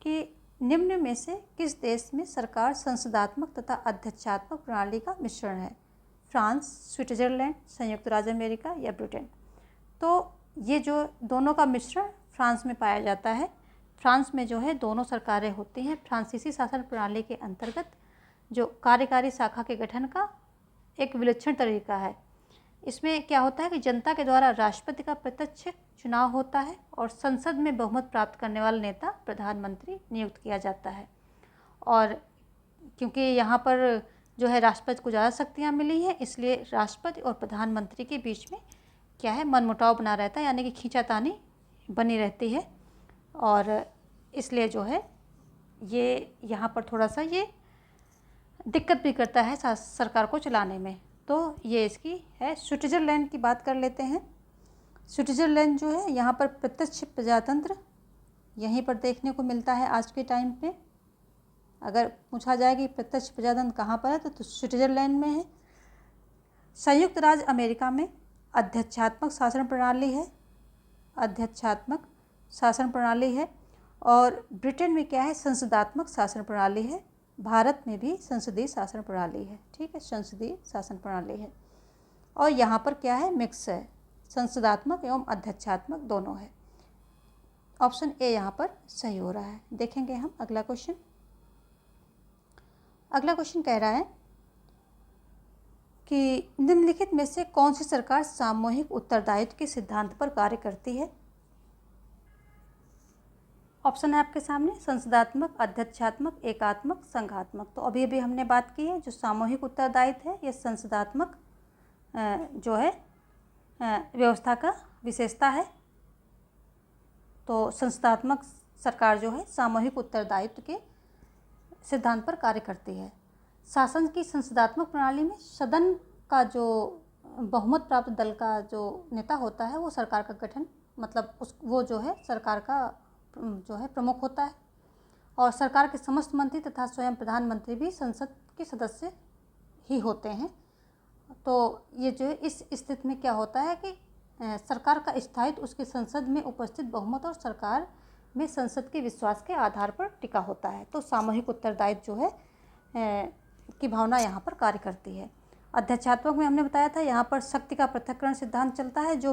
[SPEAKER 1] कि निम्न में से किस देश में सरकार संसदात्मक तथा अध्यक्षात्मक प्रणाली का मिश्रण है? फ्रांस, स्विट्जरलैंड, संयुक्त राज्य अमेरिका या ब्रिटेन? तो ये जो दोनों का मिश्रण फ्रांस में पाया जाता है। फ्रांस में जो है दोनों सरकारें होती हैं। फ्रांसीसी शासन प्रणाली के अंतर्गत जो कार्यकारी शाखा के गठन का एक विलक्षण तरीका है। इसमें क्या होता है कि जनता के द्वारा राष्ट्रपति का प्रत्यक्ष चुनाव होता है और संसद में बहुमत प्राप्त करने वाला नेता प्रधानमंत्री नियुक्त किया जाता है। और क्योंकि यहाँ पर जो है राष्ट्रपति को ज़्यादा शक्तियाँ मिली हैं, इसलिए राष्ट्रपति और प्रधानमंत्री के बीच में क्या है, मनमुटाव बना रहता है, यानी कि खींचातानी बनी रहती है। और इसलिए जो है ये यहाँ पर थोड़ा सा ये दिक्कत भी करता है सरकार को चलाने में। तो ये इसकी है। स्विट्ज़रलैंड की बात कर लेते हैं। स्विट्ज़रलैंड जो है यहाँ पर प्रत्यक्ष प्रजातंत्र यहीं पर देखने को मिलता है आज के टाइम पे। अगर पूछा जाए कि प्रत्यक्ष प्रजातंत्र कहाँ पर है तो स्विट्ज़रलैंड में है। संयुक्त राज्य अमेरिका में अध्यक्षात्मक शासन प्रणाली है, अध्यक्षात्मक शासन प्रणाली है। और ब्रिटेन में क्या है, संसदात्मक शासन प्रणाली है। भारत में भी संसदीय शासन प्रणाली है। ठीक है, संसदीय शासन प्रणाली है। और यहाँ पर क्या है, मिक्स है, संसदात्मक एवं अध्यक्षात्मक दोनों है। ऑप्शन ए यहाँ पर सही हो रहा है। देखेंगे हम अगला क्वेश्चन। अगला क्वेश्चन कह रहा है कि निम्नलिखित में से कौन सी सरकार सामूहिक उत्तरदायित्व के सिद्धांत पर कार्य करती है? ऑप्शन है आपके सामने, संसदात्मक, अध्यक्षात्मक, एकात्मक, संघात्मक। तो अभी अभी हमने बात की है जो सामूहिक उत्तरदायित्व है, ये संसदात्मक जो है व्यवस्था का विशेषता है। तो संसदात्मक सरकार जो है सामूहिक उत्तरदायित्व के सिद्धांत पर कार्य करती है। शासन की संसदात्मक प्रणाली में सदन का जो बहुमत प्राप्त दल का जो नेता होता है वो सरकार का गठन मतलब वो जो है सरकार का जो है प्रमुख होता है। और सरकार के समस्त मंत्री तथा स्वयं प्रधानमंत्री भी संसद के सदस्य ही होते हैं। तो ये जो है इस स्थिति में क्या होता है कि सरकार का स्थायित्व उसके संसद में उपस्थित बहुमत और सरकार में संसद के विश्वास के आधार पर टिका होता है। तो सामूहिक उत्तरदायित्व जो है की भावना यहाँ पर कार्य करती है। अध्यक्षात्मक में हमने बताया था यहाँ पर शक्ति का पृथक्करण सिद्धांत चलता है जो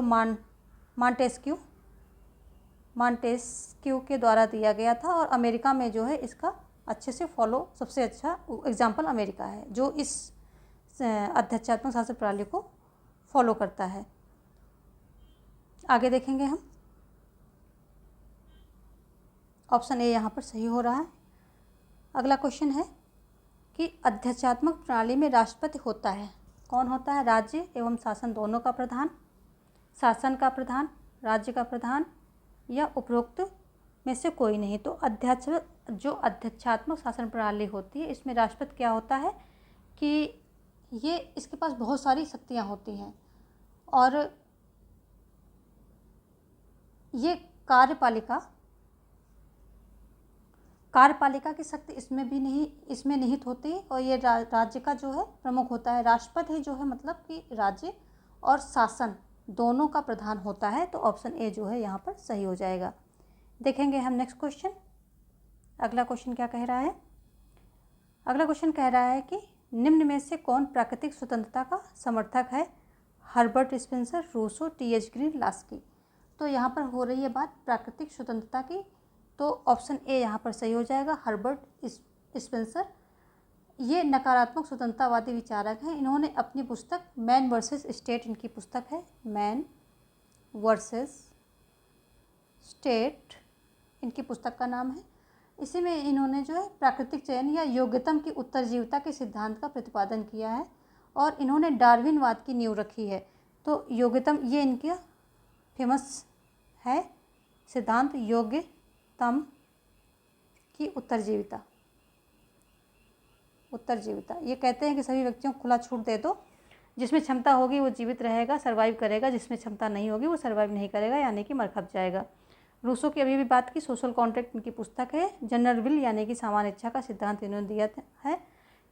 [SPEAKER 1] मॉन्टेस्क्यू के द्वारा दिया गया था। और अमेरिका में जो है इसका अच्छे से फॉलो सबसे अच्छा एग्जाम्पल अमेरिका है जो इस अध्यक्षात्मक शासन प्रणाली को फॉलो करता है। आगे देखेंगे हम। ऑप्शन ए यहाँ पर सही हो रहा है। अगला क्वेश्चन है कि अध्यक्षात्मक प्रणाली में राष्ट्रपति होता है, कौन होता है? राज्य एवं शासन दोनों का प्रधान, शासन का प्रधान, राज्य का प्रधान या उपरोक्त में से कोई नहीं। तो अध्यक्षात्मक शासन प्रणाली होती है इसमें राष्ट्रपति क्या होता है कि ये इसके पास बहुत सारी शक्तियाँ होती हैं और ये कार्यपालिका की शक्ति इसमें निहित होती है। और ये राज्य का जो है प्रमुख होता है। राष्ट्रपति जो है मतलब कि राज्य और शासन दोनों का प्रधान होता है। तो ऑप्शन ए जो है यहाँ पर सही हो जाएगा। देखेंगे हम नेक्स्ट क्वेश्चन। अगला क्वेश्चन क्या कह रहा है? अगला क्वेश्चन कह रहा है कि निम्न में से कौन प्राकृतिक स्वतंत्रता का समर्थक है? Herbert Spencer, Rousseau, T H. Green, Laski. तो यहाँ पर हो रही है बात प्राकृतिक स्वतंत्रता की। तो ऑप्शन ए यहाँ पर सही हो जाएगा, हर्बर्ट स्पेंसर। ये नकारात्मक स्वतंत्रतावादी विचारक हैं। इन्होंने अपनी पुस्तक मैन वर्सेस स्टेट, इनकी पुस्तक है मैन वर्सेस स्टेट, इनकी पुस्तक का नाम है। इसी में इन्होंने जो है प्राकृतिक चयन या योग्यतम की उत्तरजीविता के सिद्धांत का प्रतिपादन किया है और इन्होंने डार्विनवाद की नींव रखी है। तो योग्यतम, ये इनका फेमस है सिद्धांत योग्यतम की उत्तरजीविता। ये कहते हैं कि सभी व्यक्तियों को खुला छूट दे दो, जिसमें क्षमता होगी वो जीवित रहेगा, सर्वाइव करेगा, जिसमें क्षमता नहीं होगी वो सर्वाइव नहीं करेगा, यानी कि मर खप जाएगा। रूसो की अभी भी बात की, सोशल कॉन्ट्रैक्ट इनकी पुस्तक है। जनरल विल यानी कि सामान्य इच्छा का सिद्धांत इन्होंने दिया है।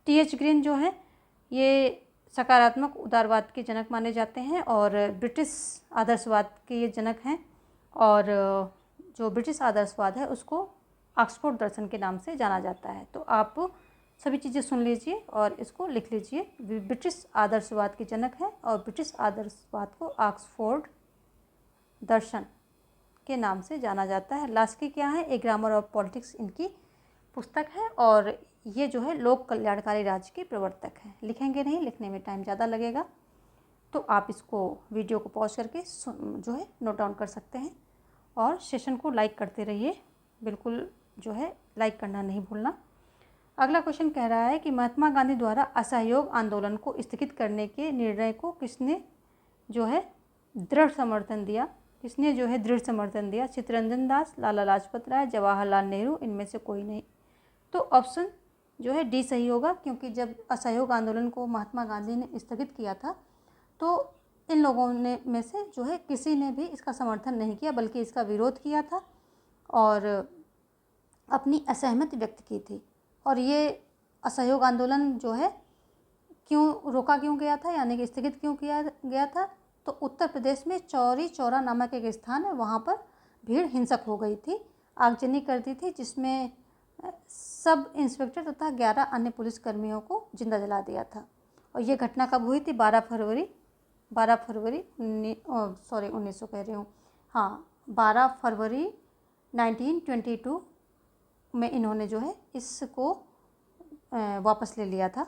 [SPEAKER 1] टी.एच. ग्रीन जो है ये सकारात्मक उदारवाद के जनक माने जाते हैं और ब्रिटिश आदर्शवाद के ये जनक हैं। और जो ब्रिटिश आदर्शवाद है उसको ऑक्सफोर्ड दर्शन के नाम से जाना जाता है। तो आप सभी चीज़ें सुन लीजिए और इसको लिख लीजिए। ब्रिटिश आदर्शवाद के जनक हैं और ब्रिटिश आदर्शवाद को ऑक्सफोर्ड दर्शन के नाम से जाना जाता है। लास्की क्या है? ए ग्रामर ऑफ पॉलिटिक्स इनकी पुस्तक है और ये जो है लोक कल्याणकारी राज्य के प्रवर्तक हैं। लिखेंगे नहीं, लिखने में टाइम ज़्यादा लगेगा, तो आप इसको वीडियो को पॉज करके जो है नोट डाउन कर सकते हैं और सेशन को लाइक करते रहिए, बिल्कुल जो है लाइक करना नहीं भूलना। अगला क्वेश्चन कह रहा है कि महात्मा गांधी द्वारा असहयोग आंदोलन को स्थगित करने के निर्णय को किसने जो है दृढ़ समर्थन दिया? किसने जो है दृढ़ समर्थन दिया? चित्तरंजन दास, लाला लाजपत राय, जवाहरलाल नेहरू, इनमें से कोई नहीं। तो ऑप्शन जो है डी सही होगा, क्योंकि जब असहयोग आंदोलन को महात्मा गांधी ने स्थगित किया था तो इन लोगों ने में से जो है किसी ने भी इसका समर्थन नहीं किया, बल्कि इसका विरोध किया था और अपनी असहमति व्यक्त की थी। और ये असहयोग आंदोलन जो है रोका क्यों गया था, यानी कि स्थगित क्यों किया गया था? तो उत्तर प्रदेश में चौरी चौरा नामक एक स्थान है, वहाँ पर भीड़ हिंसक हो गई थी, आगजनी कर दी थी, जिसमें सब इंस्पेक्टर तथा 11 अन्य पुलिसकर्मियों को जिंदा जला दिया था। और ये घटना कब हुई थी? 12 फरवरी 1900 कह रही हूँ, हाँ 12 फरवरी 1922 में इन्होंने जो है इसको वापस ले लिया था।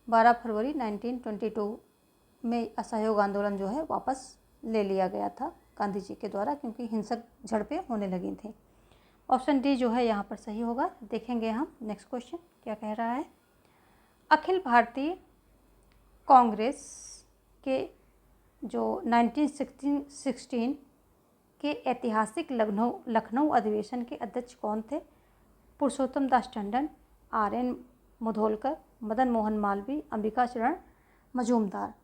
[SPEAKER 1] 12 फरवरी 1922 में असहयोग आंदोलन जो है वापस ले लिया गया था गांधी जी के द्वारा, क्योंकि हिंसक झड़पें होने लगी थी। ऑप्शन डी जो है यहाँ पर सही होगा। देखेंगे हम नेक्स्ट क्वेश्चन क्या कह रहा है। अखिल भारतीय कांग्रेस के जो 1916 के ऐतिहासिक लखनऊ अधिवेशन के अध्यक्ष कौन थे? पुरुषोत्तम दास टंडन, R.N. मुधोलकर, मदन मोहन मालवीय, अंबिका चरण मजूमदार।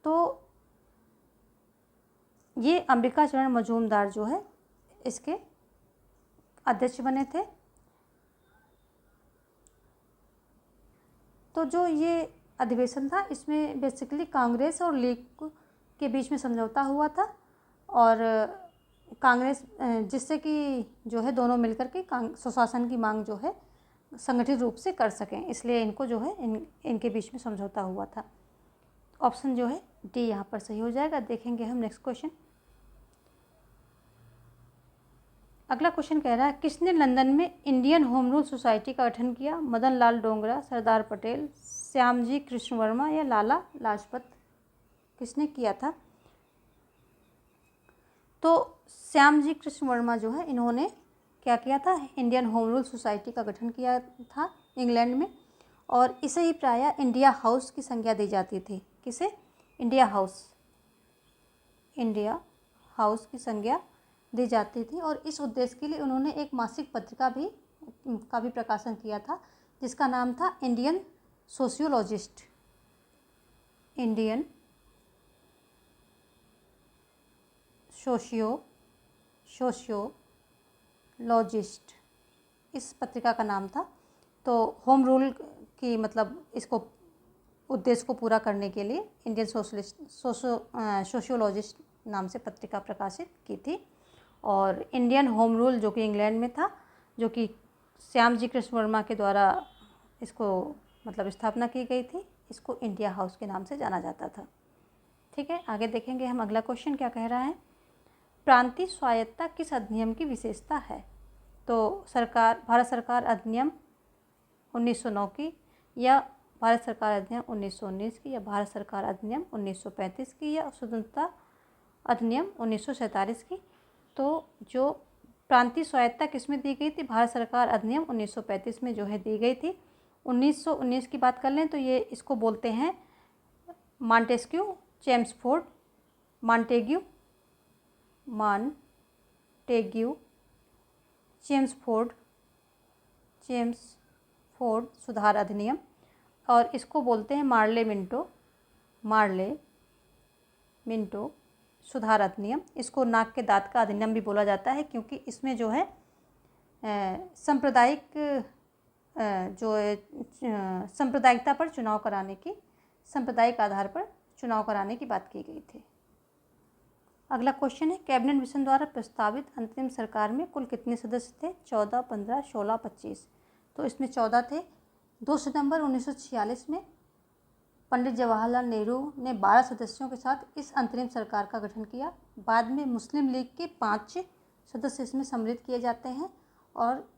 [SPEAKER 1] तो ये अंबिका चरण मजूमदार जो है इसके अध्यक्ष बने थे। तो जो ये अधिवेशन था इसमें बेसिकली कांग्रेस और लीग के बीच में समझौता हुआ था और कांग्रेस जिससे कि जो है दोनों मिलकर के सुशासन की मांग जो है संगठित रूप से कर सकें, इसलिए इनको जो है इनके बीच में समझौता हुआ था। ऑप्शन जो है डी यहाँ पर सही हो जाएगा। देखेंगे हम नेक्स्ट क्वेश्चन। अगला क्वेश्चन कह रहा है किसने लंदन में इंडियन होम रूल सोसाइटी का गठन किया? मदन लाल डोगरा, सरदार पटेल, श्यामजी कृष्ण वर्मा या लाला लाजपत? किसने किया था? तो श्यामजी कृष्ण वर्मा जो है इन्होंने क्या किया था? इंडियन होम रूल सोसाइटी का गठन किया था इंग्लैंड में, और इसे ही प्रायः इंडिया हाउस की संज्ञा दी जाती थी। किसे? इंडिया हाउस की संज्ञा दी जाती थी। और इस उद्देश्य के लिए उन्होंने एक मासिक पत्रिका का भी प्रकाशन किया था, जिसका नाम था इंडियन सोशियोलॉजिस्ट। इंडियन सोशियोलॉजिस्ट इस पत्रिका का नाम था। तो होम रूल की मतलब इसको उद्देश्य को पूरा करने के लिए इंडियन सोशियोलॉजिस्ट नाम से पत्रिका प्रकाशित की थी। और इंडियन होम रूल जो कि इंग्लैंड में था, जो कि श्यामजी कृष्ण वर्मा के द्वारा इसको मतलब स्थापना की गई थी, इसको इंडिया हाउस के नाम से जाना जाता था। ठीक है, आगे देखेंगे हम। अगला क्वेश्चन क्या कह रहा है। प्रांतीय स्वायत्तता किस अधिनियम की विशेषता है? तो भारत सरकार अधिनियम 1909 की, या भारत सरकार अधिनियम 1919 की, या भारत सरकार अधिनियम 1935 की, या स्वतंत्रता अधिनियम 1947 की। तो जो प्रांतीय स्वायत्तता किस में दी गई थी? भारत सरकार अधिनियम 1935 में जो है दी गई थी। 1919 की बात कर लें तो ये इसको बोलते हैं मॉन्टेस्क्यू, चेम्सफोर्ड, मॉन्टेग्यू, चेम्सफोर्ड, सुधार अधिनियम, और इसको बोलते हैं मार्ले मिंटो सुधार अधिनियम। इसको नाक के दांत का अधिनियम भी बोला जाता है, क्योंकि इसमें जो है सांप्रदायिक सांप्रदायिकता पर चुनाव कराने की, सांप्रदायिक आधार पर चुनाव कराने की बात की गई थी। अगला क्वेश्चन है, कैबिनेट मिशन द्वारा प्रस्तावित अंतरिम सरकार में कुल कितने सदस्य थे? 14, 15, 16, 25। तो इसमें 14 थे। 2 सितंबर 1946 में पंडित जवाहरलाल नेहरू ने 12 सदस्यों के साथ इस अंतरिम सरकार का गठन किया। बाद में मुस्लिम लीग के 5 सदस्य इसमें सम्मिलित किए जाते हैं, और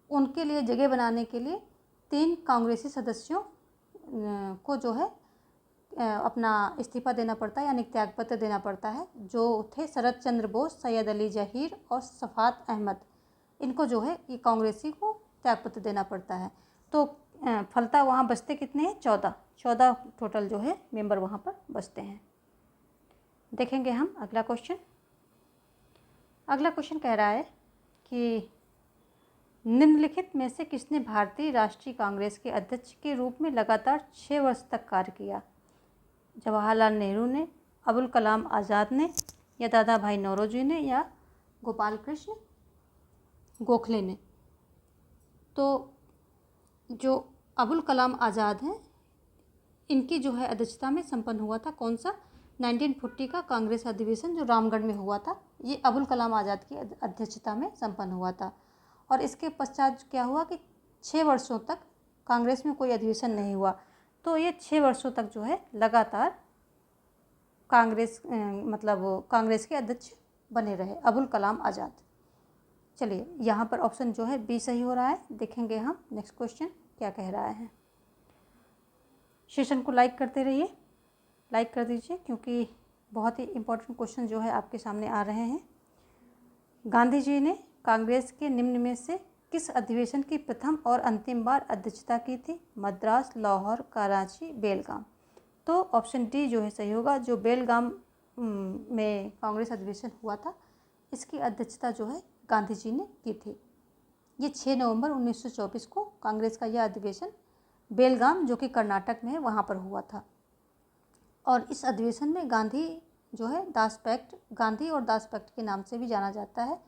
[SPEAKER 1] उनके लिए जगह बनाने के लिए 3 कांग्रेसी सदस्यों को जो है अपना इस्तीफा देना पड़ता है, यानी त्यागपत्र देना पड़ता है, जो थे शरद चंद्र बोस, सैयद अली जहीर और सफ़ात अहमद। इनको जो है ये कांग्रेसी को त्यागपत्र देना पड़ता है। तो फलता वहाँ बचते कितने हैं? 14 टोटल जो है मेंबर वहाँ पर बचते हैं। देखेंगे हम अगला क्वेश्चन। अगला क्वेश्चन कह रहा है कि निम्नलिखित में से किसने भारतीय राष्ट्रीय कांग्रेस के अध्यक्ष के रूप में लगातार 6 वर्ष तक कार्य किया? जवाहरलाल नेहरू ने, अबुल कलाम आज़ाद ने, या दादा भाई नौरोजी ने, या गोपाल कृष्ण गोखले ने? तो जो अबुल कलाम आज़ाद हैं, इनकी जो है अध्यक्षता में संपन्न हुआ था कौन सा? 1940 का कांग्रेस अधिवेशन जो रामगढ़ में हुआ था, ये अबुल कलाम आज़ाद की अध्यक्षता में संपन्न हुआ था। और इसके पश्चात क्या हुआ कि 6 वर्षों तक कांग्रेस में कोई अधिवेशन नहीं हुआ। तो ये 6 वर्षों तक जो है लगातार कांग्रेस के अध्यक्ष बने रहे अबुल कलाम आज़ाद। चलिए, यहाँ पर ऑप्शन जो है बी सही हो रहा है। देखेंगे हम नेक्स्ट क्वेश्चन क्या कह रहा है। सेशन को लाइक करते रहिए, लाइक कर दीजिए, क्योंकि बहुत ही इम्पोर्टेंट क्वेश्चन जो है आपके सामने आ रहे हैं। गांधी जी ने कांग्रेस के निम्न में से किस अधिवेशन की प्रथम और अंतिम बार अध्यक्षता की थी? मद्रास, लाहौर, कराची, बेलगाम। तो ऑप्शन डी जो है सही होगा। जो बेलगाम में कांग्रेस अधिवेशन हुआ था, इसकी अध्यक्षता जो है गांधी जी ने की थी। ये 6 नवंबर 1924 को कांग्रेस का यह अधिवेशन बेलगाम, जो कि कर्नाटक में है, वहाँ पर हुआ था। और इस अधिवेशन में गांधी जो है गांधी और दास पैक्ट के नाम से भी जाना जाता है,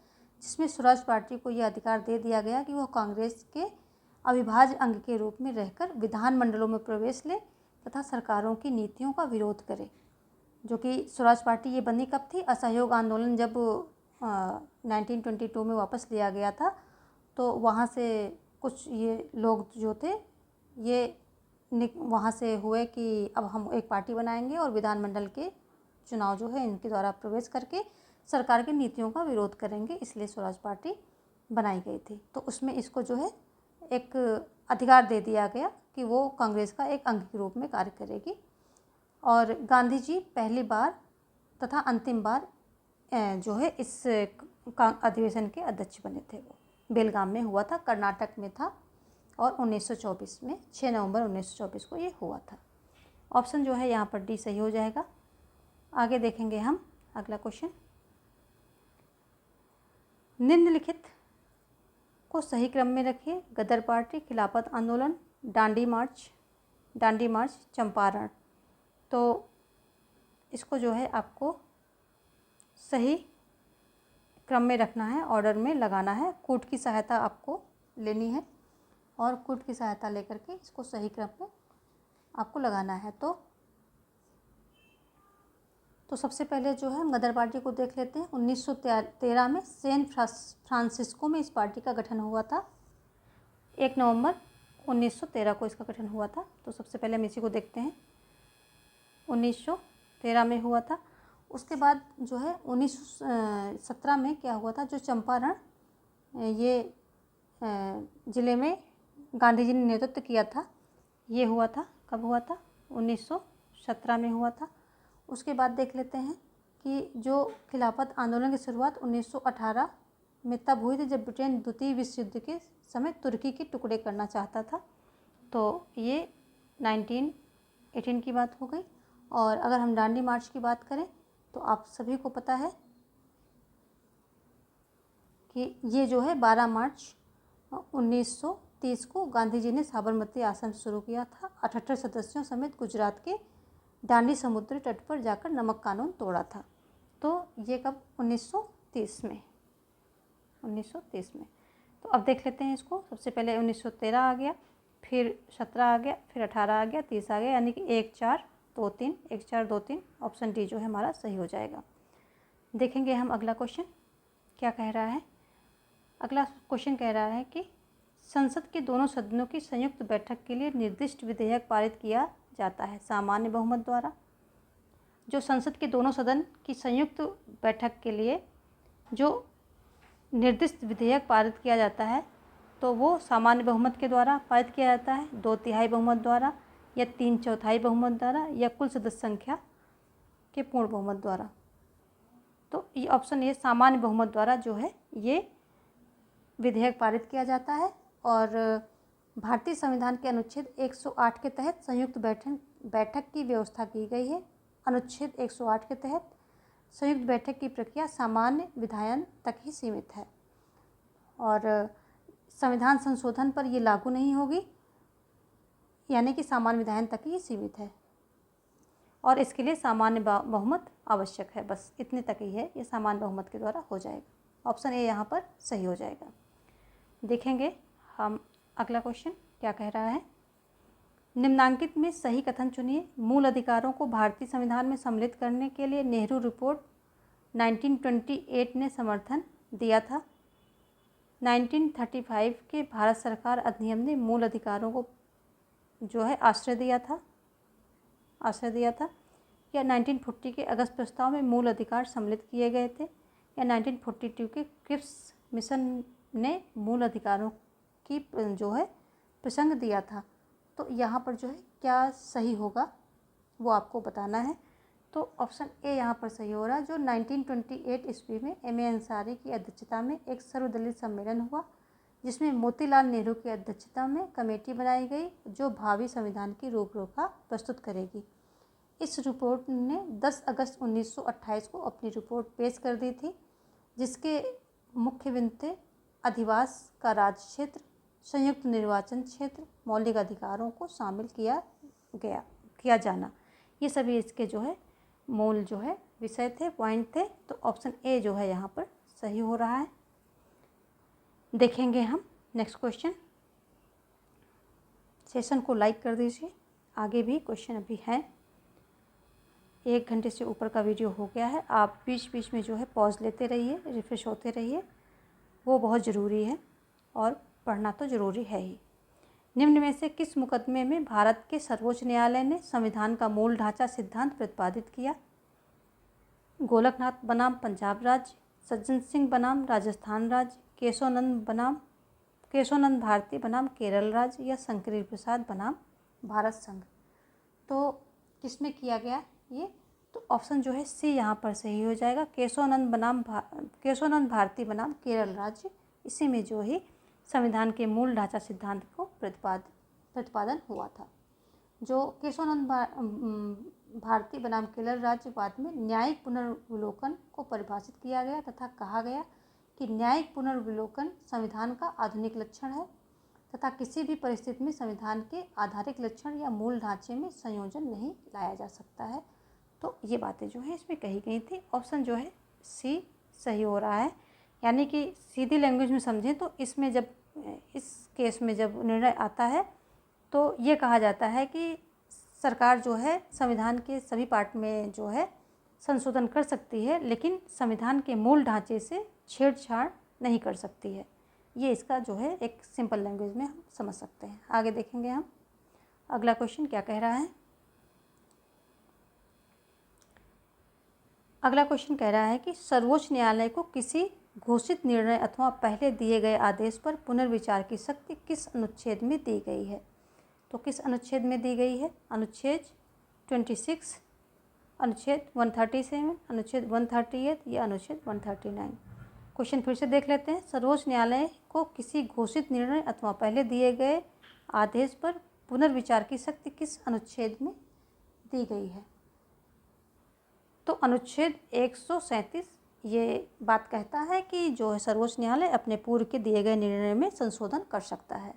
[SPEAKER 1] जिसमें स्वराज पार्टी को यह अधिकार दे दिया गया कि वह कांग्रेस के अविभाज्य अंग के रूप में रहकर विधानमंडलों में प्रवेश ले तथा सरकारों की नीतियों का विरोध करे। जो कि स्वराज पार्टी ये बनी कब थी? असहयोग आंदोलन जब 1922 में वापस लिया गया था, तो वहाँ से कुछ ये लोग जो थे ये वहाँ से हुए कि अब हम एक पार्टी बनाएंगे और विधानमंडल के चुनाव जो है इनके द्वारा प्रवेश करके सरकार की नीतियों का विरोध करेंगे, इसलिए स्वराज पार्टी बनाई गई थी। तो उसमें इसको जो है एक अधिकार दे दिया गया कि वो कांग्रेस का एक अंग के रूप में कार्य करेगी। और गांधी जी पहली बार तथा अंतिम बार जो है इस अधिवेशन के अध्यक्ष बने थे। वो बेलगाम में हुआ था, कर्नाटक में था, और 1924 में 6 नवंबर 1924 को ये हुआ था। ऑप्शन जो है यहाँ पर डी सही हो जाएगा। आगे देखेंगे हम अगला क्वेश्चन। निम्नलिखित को सही क्रम में रखिए। गदर पार्टी, खिलाफत आंदोलन, दांडी मार्च, चंपारण। तो इसको जो है आपको सही क्रम में रखना है, ऑर्डर में लगाना है। कूट की सहायता आपको लेनी है और कूट की सहायता लेकर के इसको सही क्रम में आपको लगाना है। तो सबसे पहले जो है गदर पार्टी को देख लेते हैं। 1913 में सैन फ्रांसिस्को में इस पार्टी का गठन हुआ था। 1 नवंबर 1913 को इसका गठन हुआ था। तो सबसे पहले हम इसी को देखते हैं। 1913 में हुआ था। उसके बाद जो है 1917 में क्या हुआ था? जो चंपारण ये ज़िले में गांधी जी ने नेतृत्व किया था, ये हुआ था। कब हुआ था? 1917 में हुआ था। उसके बाद देख लेते हैं कि जो खिलाफत आंदोलन की शुरुआत 1918 में तब हुई थी, जब ब्रिटेन द्वितीय विश्व युद्ध के समय तुर्की के टुकड़े करना चाहता था। तो ये 1918 की बात हो गई। और अगर हम दांडी मार्च की बात करें तो आप सभी को पता है कि ये जो है 12 मार्च 1930 को गांधी जी ने साबरमती आश्रम शुरू किया था। 78 सदस्यों समेत गुजरात के दांडी समुद्री तट पर जाकर नमक कानून तोड़ा था। तो ये कब? 1930 में। 1930 में। तो अब देख लेते हैं इसको। सबसे पहले 1913 आ गया, फिर 17 आ गया, फिर 18 आ गया, 30 आ गया, यानी कि 1 4 2 3, 1 4 2 3, ऑप्शन डी जो है हमारा सही हो जाएगा। देखेंगे हम अगला क्वेश्चन क्या कह रहा है। अगला क्वेश्चन कह रहा है कि संसद के दोनों सदनों की संयुक्त बैठक के लिए निर्दिष्ट विधेयक पारित किया जाता है सामान्य बहुमत द्वारा। जो संसद के दोनों सदन की संयुक्त बैठक के लिए जो निर्दिष्ट विधेयक पारित किया जाता है तो वो सामान्य बहुमत के द्वारा पारित किया जाता है, 2/3 बहुमत द्वारा, या 3/4 बहुमत द्वारा, या कुल सदस्य संख्या के पूर्ण बहुमत द्वारा। तो ये ऑप्शन ये सामान्य बहुमत द्वारा जो है ये विधेयक पारित किया जाता है। और भारतीय संविधान के अनुच्छेद 108 के तहत संयुक्त बैठक की व्यवस्था की गई है। अनुच्छेद 108 के तहत संयुक्त बैठक की प्रक्रिया सामान्य विधायन तक ही सीमित है और संविधान संशोधन पर ये लागू नहीं होगी, यानी कि सामान्य विधायन तक ही सीमित है और इसके लिए सामान्य बहुमत आवश्यक है। बस इतने तक ही है, ये सामान्य बहुमत के द्वारा हो जाएगा। ऑप्शन ए यहाँ पर सही हो जाएगा। देखेंगे हम अगला क्वेश्चन क्या कह रहा है। निम्नांकित में सही कथन चुनिए। मूल अधिकारों को भारतीय संविधान में सम्मिलित करने के लिए नेहरू रिपोर्ट 1928 ने समर्थन दिया था। 1935 के भारत सरकार अधिनियम ने मूल अधिकारों को जो है आश्रय दिया था या 1940 के अगस्त प्रस्ताव में मूल अधिकार सम्मिलित किए गए थे, या 1942 के क्रिप्स मिशन ने मूल अधिकारों की जो है प्रसंग दिया था। तो यहाँ पर जो है क्या सही होगा वो आपको बताना है। तो ऑप्शन ए यहाँ पर सही हो रहा है। जो 1928 ईस्वी में एम ए अंसारी की अध्यक्षता में एक सर्वदलीय सम्मेलन हुआ जिसमें मोतीलाल नेहरू की अध्यक्षता में कमेटी बनाई गई जो भावी संविधान की रूपरेखा प्रस्तुत करेगी। इस रिपोर्ट ने 10 अगस्त 1928 को अपनी रिपोर्ट पेश कर दी थी, जिसके मुख्य बिंदु थे अधिवास का राज्य क्षेत्र, संयुक्त निर्वाचन क्षेत्र, मौलिक अधिकारों को शामिल किया जाना। ये सभी इसके जो है मूल जो है विषय थे, पॉइंट थे। तो ऑप्शन ए जो है यहाँ पर सही हो रहा है। देखेंगे हम नेक्स्ट क्वेश्चन। सेशन को लाइक कर दीजिए, आगे भी क्वेश्चन अभी हैं। 1 घंटे से ऊपर का वीडियो हो गया है। आप बीच बीच में जो है पॉज लेते रहिए, रिफ्रेश होते रहिए, वो बहुत ज़रूरी है और पढ़ना तो ज़रूरी है ही। निम्न में से किस मुकदमे में भारत के सर्वोच्च न्यायालय ने संविधान का मूल ढांचा सिद्धांत प्रतिपादित किया? गोलकनाथ बनाम पंजाब राज्य, सज्जन सिंह बनाम राजस्थान राज्य, केशवानंद भारती बनाम केरल राज्य, या शंकरी प्रसाद बनाम भारत संघ। तो किसमें किया गया ये? तो ऑप्शन जो है सी यहाँ पर सही हो जाएगा। केशवानंद भारती बनाम केरल राज्य, इसी में जो ही संविधान के मूल ढांचा सिद्धांत को प्रतिपादन हुआ था। जो केशवानंद भारती बनाम केरल राज्य बाद में न्यायिक पुनर्विलोकन को परिभाषित किया गया तथा कहा गया कि न्यायिक पुनर्विलोकन संविधान का आधुनिक लक्षण है तथा किसी भी परिस्थिति में संविधान के आधारिक लक्षण या मूल ढांचे में संयोजन नहीं लाया जा सकता है। तो ये बातें जो है इसमें कही गई थी। ऑप्शन जो है सी सही हो रहा है। यानी कि सीधी लैंग्वेज में समझें तो इसमें जब इस केस में जब निर्णय आता है तो ये कहा जाता है कि सरकार जो है संविधान के सभी पार्ट में जो है संशोधन कर सकती है, लेकिन संविधान के मूल ढांचे से छेड़छाड़ नहीं कर सकती है। ये इसका जो है एक सिंपल लैंग्वेज में हम समझ सकते हैं। आगे देखेंगे हम अगला क्वेश्चन क्या कह रहा है। अगला क्वेश्चन कह रहा है कि सर्वोच्च न्यायालय को किसी घोषित निर्णय अथवा पहले दिए गए आदेश पर पुनर्विचार की शक्ति किस अनुच्छेद में दी गई है? तो किस अनुच्छेद में दी गई है? अनुच्छेद 26, अनुच्छेद 137, अनुच्छेद 138 या अनुच्छेद 139। क्वेश्चन फिर से देख लेते हैं। सर्वोच्च न्यायालय को किसी घोषित निर्णय अथवा पहले दिए गए आदेश पर पुनर्विचार की शक्ति किस अनुच्छेद में दी गई है? तो अनुच्छेद 137 ये बात कहता है कि जो है सर्वोच्च न्यायालय अपने पूर्व के दिए गए निर्णय में संशोधन कर सकता है।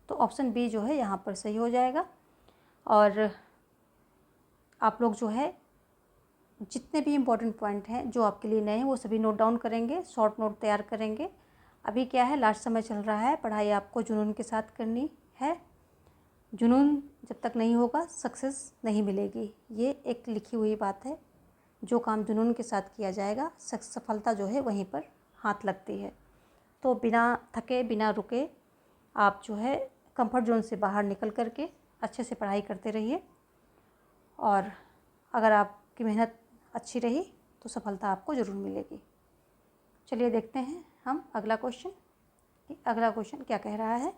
[SPEAKER 1] तो ऑप्शन बी जो है यहाँ पर सही हो जाएगा। और आप लोग जो है जितने भी इम्पोर्टेंट पॉइंट हैं जो आपके लिए नए हैं वो सभी नोट डाउन करेंगे, शॉर्ट नोट तैयार करेंगे। अभी क्या है, लास्ट समय चल रहा है, पढ़ाई आपको जुनून के साथ करनी है। जुनून जब तक नहीं होगा सक्सेस नहीं मिलेगी, ये एक लिखी हुई बात है। जो काम जुनून के साथ किया जाएगा सफलता जो है वहीं पर हाथ लगती है। तो बिना थके बिना रुके आप जो है कंफर्ट जोन से बाहर निकल कर के अच्छे से पढ़ाई करते रहिए, और अगर आपकी मेहनत अच्छी रही तो सफलता आपको ज़रूर मिलेगी। चलिए देखते हैं हम अगला क्वेश्चन कि अगला क्वेश्चन क्या कह रहा है।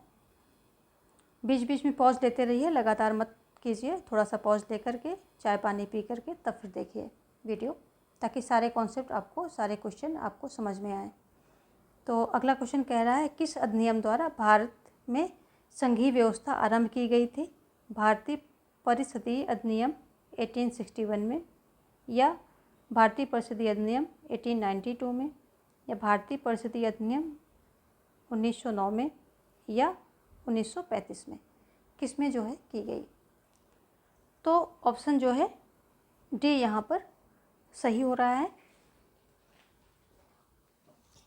[SPEAKER 1] बीच बीच में पॉज लेते रहिए, लगातार मत कीजिए, थोड़ा सा पॉज ले करके चाय पानी पी करके तब फिर देखिए वीडियो, ताकि सारे कॉन्सेप्ट आपको, सारे क्वेश्चन आपको समझ में आए। तो अगला क्वेश्चन कह रहा है, किस अधिनियम द्वारा भारत में संघीय व्यवस्था आरंभ की गई थी? भारतीय परिषदीय अधिनियम 1861 में, या भारतीय परिषदीय अधिनियम 1892 में, या भारतीय परिषदीय अधिनियम 1909 में, या 1935 में? किस में जो है की गई? तो ऑप्शन जो है डी यहाँ पर सही हो रहा है।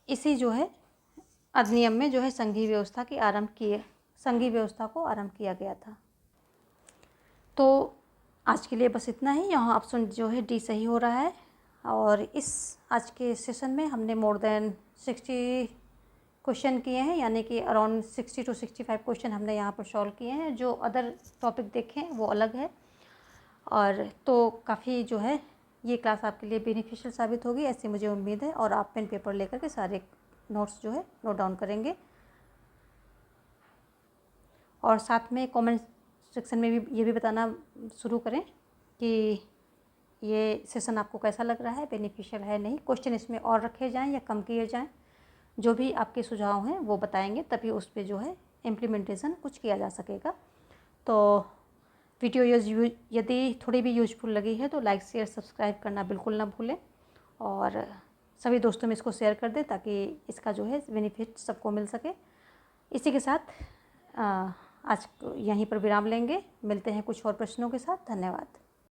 [SPEAKER 1] इसी जो है अधिनियम में जो है संघीय व्यवस्था को आरंभ किया गया था। तो आज के लिए बस इतना ही। यहाँ ऑप्शन जो है डी सही हो रहा है। और इस आज के सेशन में हमने मोर देन 60 क्वेश्चन किए हैं, यानी कि अराउंड 60 to 65 क्वेश्चन हमने यहाँ पर सॉल्व किए हैं। जो अदर टॉपिक देखें वो अलग है। और तो काफ़ी जो है ये क्लास आपके लिए बेनिफिशियल साबित होगी, ऐसी मुझे उम्मीद है। और आप पेन पेपर लेकर के सारे नोट्स जो है नोट डाउन करेंगे, और साथ में कमेंट सेक्शन में भी ये भी बताना शुरू करें कि ये सेशन आपको कैसा लग रहा है, बेनिफिशियल है नहीं, क्वेश्चन इसमें और रखे जाएं या कम किए जाएं। जो भी आपके सुझाव हैं वो बताएंगे, तभी उस पर जो है इम्प्लीमेंटेशन कुछ किया जा सकेगा। तो वीडियो यदि थोड़ी भी यूजफुल लगी है तो लाइक शेयर सब्सक्राइब करना बिल्कुल ना भूलें, और सभी दोस्तों में इसको शेयर कर दें ताकि इसका जो है बेनिफिट सबको मिल सके। इसी के साथ आज यहीं पर विराम लेंगे। मिलते हैं कुछ और प्रश्नों के साथ। धन्यवाद।